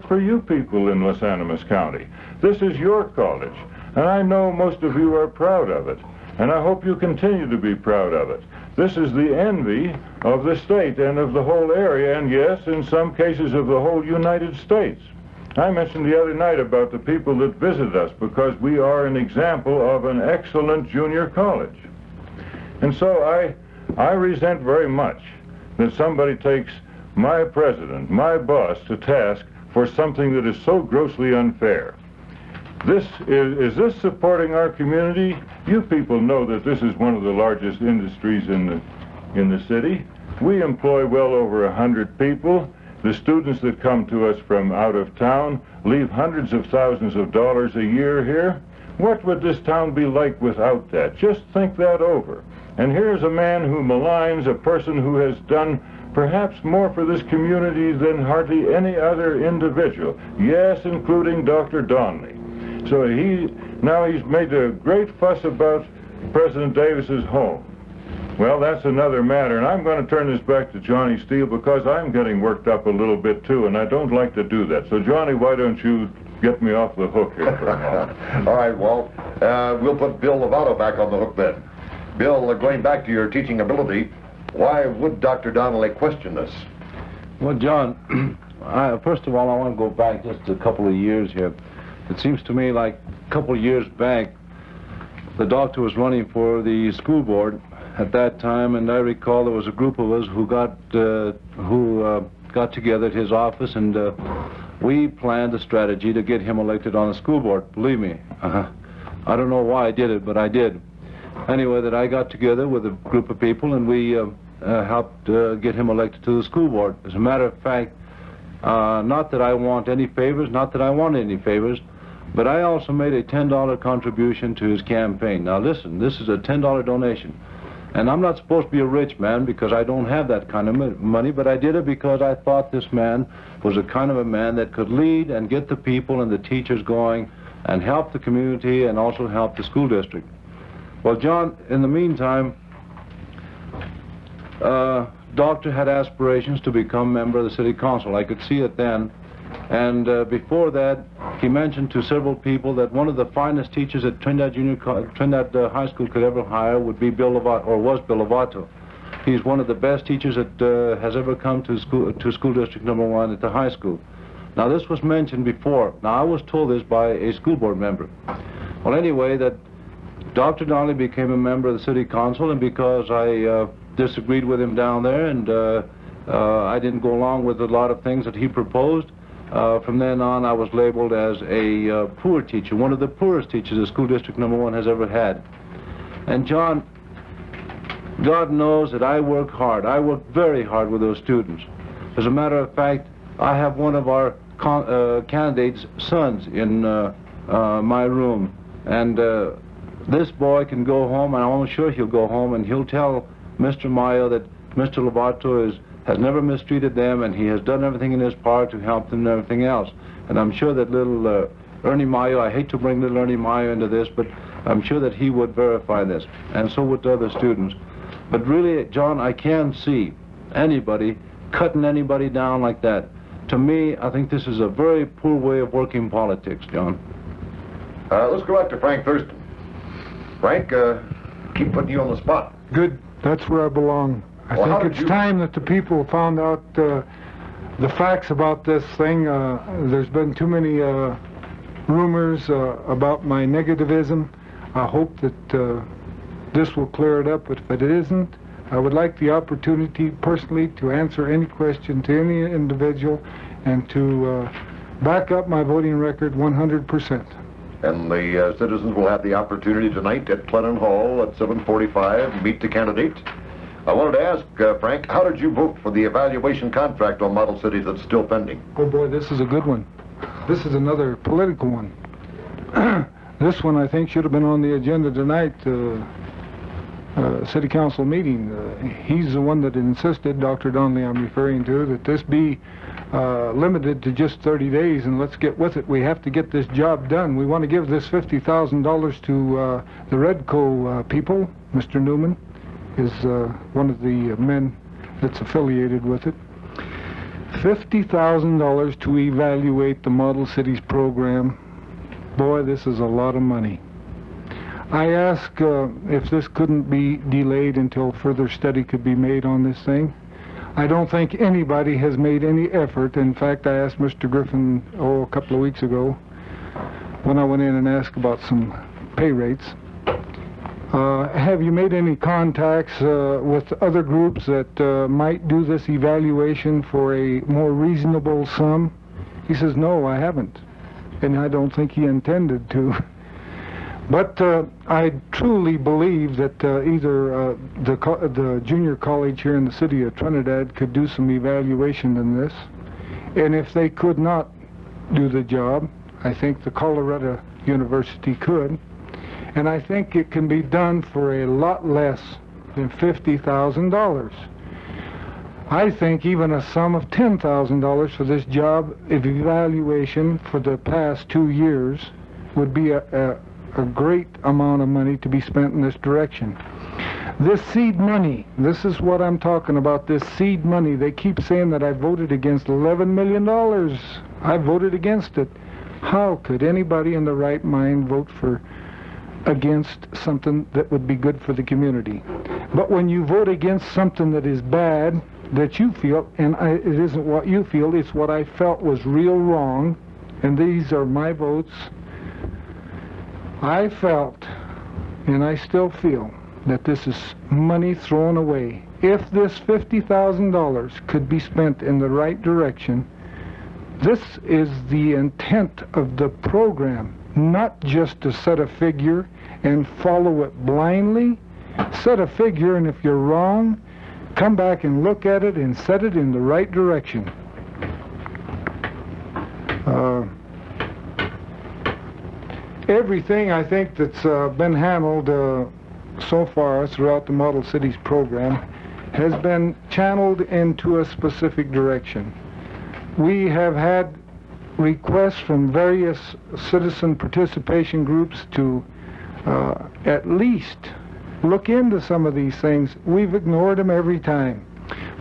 for you people in Los Animas County. This is your college, and I know most of you are proud of it, and I hope you continue to be proud of it. This is the envy of the state and of the whole area, and yes, in some cases of the whole United States. I mentioned the other night about the people that visit us because we are an example of an excellent junior college. And so I resent very much that somebody takes my president, my boss, to task for something that is so grossly unfair. Is this supporting our community? You people know that this is one of the largest industries in the city. We employ well over 100 people. The students that come to us from out of town leave hundreds of thousands of dollars a year here. What would this town be like without that? Just think that over. And here's a man who maligns a person who has done perhaps more for this community than hardly any other individual. Yes, including Dr. Donnelly. So now he's made a great fuss about President Davis's home. Well, that's another matter, and I'm going to turn this back to Johnny Steele because I'm getting worked up a little bit too, and I don't like to do that. So, Johnny, why don't you get me off the hook here for a moment? All right, Walt. We'll put Bill Lovato back on the hook then. Bill, going back to your teaching ability, why would Dr. Donnelly question this? Well, John, first of all, I want to go back just a couple of years here. It seems to me like a couple of years back, the doctor was running for the school board at that time, and I recall there was a group of us who got together at his office, and we planned a strategy to get him elected on the school board. Believe me, I don't know why I did it, but I did. Anyway, that I got together with a group of people, and we helped get him elected to the school board. As a matter of fact, not that I want any favors, but I also made a $10 contribution to his campaign. Now listen, this is a $10 donation. And I'm not supposed to be a rich man because I don't have that kind of money, but I did it because I thought this man was a kind of a man that could lead and get the people and the teachers going and help the community and also help the school district. Well, John, in the meantime, Doctor had aspirations to become a member of the city council. I could see it then. And before that, he mentioned to several people that one of the finest teachers at Trinidad High School could ever hire would be Bill Lovato, or was Bill Lovato. He's one of the best teachers that has ever come to school district number 1 at the high school. Now, this was mentioned before. Now, I was told this by a school board member. Well, anyway, that Dr. Donnelly became a member of the city council, and because I disagreed with him down there, and I didn't go along with a lot of things that he proposed, from then on, I was labeled as a poor teacher, one of the poorest teachers that school district number 1 has ever had. And John, God knows that I work hard. I work very hard with those students. As a matter of fact, I have one of our candidates' sons in my room, and this boy can go home, and I'm sure he'll go home, and he'll tell Mr. Mayo that Mr. Lovato has never mistreated them, and he has done everything in his power to help them and everything else. And I'm sure that little Ernie Mayo, I hate to bring little Ernie Mayo into this, but I'm sure that he would verify this, and so would the other students. But really, John, I can't see anybody cutting anybody down like that. To me, I think this is a very poor way of working politics, John. Let's go back to Frank Thurston. Frank, keep putting you on the spot. Good. That's where I belong. I think it's time that the people found out the facts about this thing. There's been too many rumors about my negativism. I hope that this will clear it up, but if it isn't, I would like the opportunity personally to answer any question to any individual and to back up my voting record 100%. And the citizens will have the opportunity tonight at Clennon Hall at 7:45, meet the candidate. I wanted to ask, Frank, how did you vote for the evaluation contract on model cities that's still pending? Oh boy, this is a good one. This is another political one. This one I think should have been on the agenda tonight, city council meeting. He's the one that insisted, Dr. Donnelly I'm referring to, that this be limited to just 30 days and let's get with it. We have to get this job done. We want to give this $50,000 to the Redco people. Mr. Newman is one of the men that's affiliated with it. $50,000 to evaluate the Model Cities program. Boy, this is a lot of money. I asked if this couldn't be delayed until further study could be made on this thing. I don't think anybody has made any effort. In fact, I asked Mr. Griffin, a couple of weeks ago, when I went in and asked about some pay rates. Have you made any contacts with other groups that might do this evaluation for a more reasonable sum? He says, no, I haven't. And I don't think he intended to. But I truly believe that either the junior college here in the city of Trinidad could do some evaluation in this. And if they could not do the job, I think the Colorado University could. And I think it can be done for a lot less than $50,000. I think even a sum of $10,000 for this job of evaluation for the past 2 years would be a great amount of money to be spent in this direction. This seed money, this is what I'm talking about, this seed money. They keep saying that I voted against $11 million. I voted against it. How could anybody in the right mind vote against something that would be good for the community? But when you vote against something that is bad, that you feel, and it isn't what you feel, it's what I felt was real wrong, and these are my votes, I felt, and I still feel, that this is money thrown away. If this $50,000 could be spent in the right direction, this is the intent of the program, not just to set a figure and follow it blindly. Set a figure, and if you're wrong, come back and look at it and set it in the right direction. Everything I think that's been handled so far throughout the Model Cities program has been channeled into a specific direction. We have had requests from various citizen participation groups to at least look into some of these things. We've ignored them every time.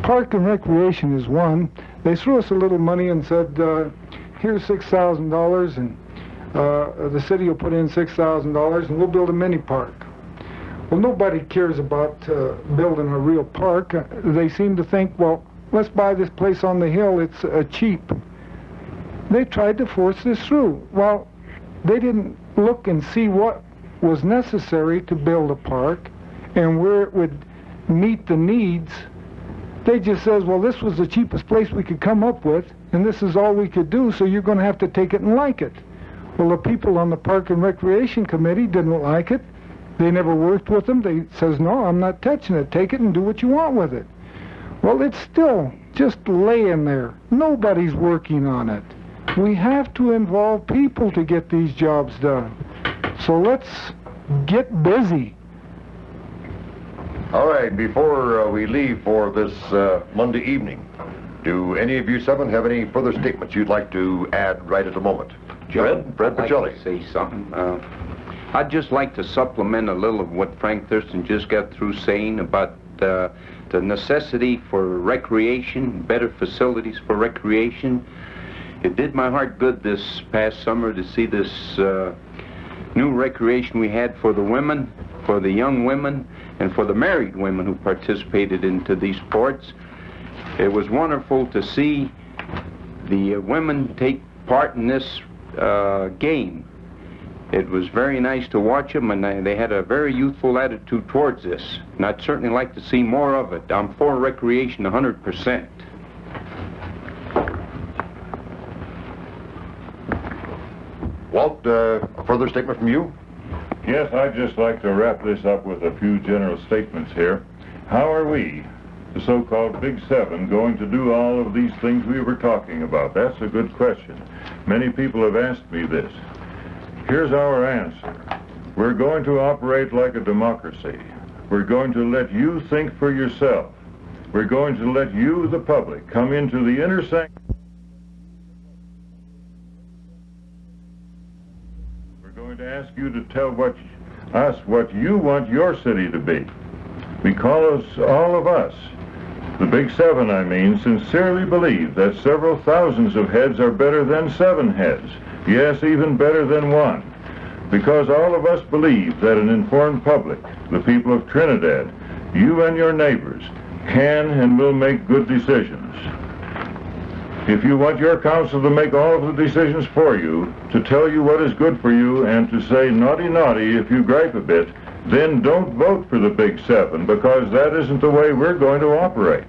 Park and Recreation is one. They threw us a little money and said, here's $6,000 and the city will put in $6,000 and we'll build a mini park. Well, nobody cares about building a real park. They seem to think, well, let's buy this place on the hill, it's cheap. They tried to force this through. Well, they didn't look and see what was necessary to build a park and where it would meet the needs. They just says, well, this was the cheapest place we could come up with and this is all we could do, so you're going to have to take it and like it. Well, the people on the Park and Recreation Committee didn't like it. They never worked with them. They says, no, I'm not touching it. Take it and do what you want with it. Well, it's still just laying there. Nobody's working on it. We have to involve people to get these jobs done. So let's get busy. All right, before we leave for this Monday evening, do any of you seven have any further statements you'd like to add right at the moment? Fred I'd Pacelli. like to say something. I'd just like to supplement a little of what Frank Thurston just got through saying about the necessity for recreation, better facilities for recreation. It did my heart good this past summer to see this new recreation we had for the women, for the young women, and for the married women who participated into these sports. It was wonderful to see the women take part in this game. It was very nice to watch them, and they had a very youthful attitude towards this. And I'd certainly like to see more of it. I'm for recreation 100%. Walt, a further statement from you? Yes, I'd just like to wrap this up with a few general statements here. How are we, the so-called Big Seven, going to do all of these things we were talking about? That's a good question. Many people have asked me this. Here's our answer. We're going to operate like a democracy. We're going to let you think for yourself. We're going to let you, the public, come into the inner sanctum. We're going to ask you to tell us what you want your city to be. Because all of us, the Big Seven I mean, sincerely believe that several thousands of heads are better than 7 heads. Yes, even better than 1. Because all of us believe that an informed public, the people of Trinidad, you and your neighbors, can and will make good decisions. If you want your council to make all of the decisions for you, to tell you what is good for you, and to say naughty naughty if you gripe a bit, then don't vote for the Big Seven, because that isn't the way we're going to operate.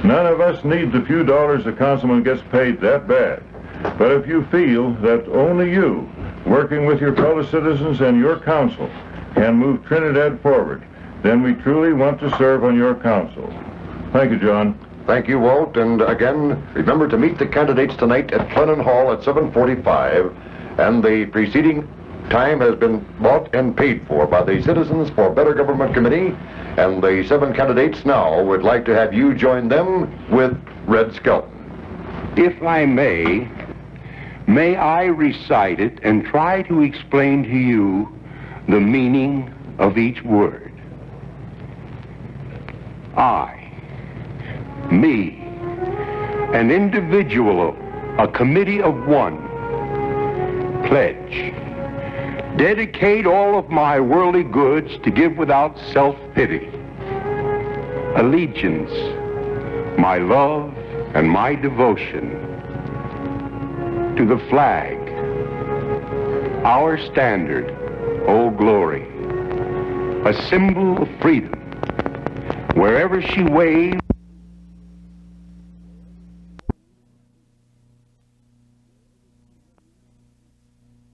None of us need the few dollars a councilman gets paid that bad. But if you feel that only you, working with your fellow citizens and your council, can move Trinidad forward, then we truly want to serve on your council. Thank you, John. Thank you, Walt. And again, remember to meet the candidates tonight at Clennon Hall at 7:45. And the preceding time has been bought and paid for by the Citizens for Better Government Committee. And the 7 candidates now would like to have you join them with Red Skelton. If I may I recite it and try to explain to you the meaning of each word? I, me, an individual, a committee of 1, pledge, dedicate all of my worldly goods to give without self-pity, allegiance, my love and my devotion to the flag, our standard, Old Glory, a symbol of freedom. Wherever she waves,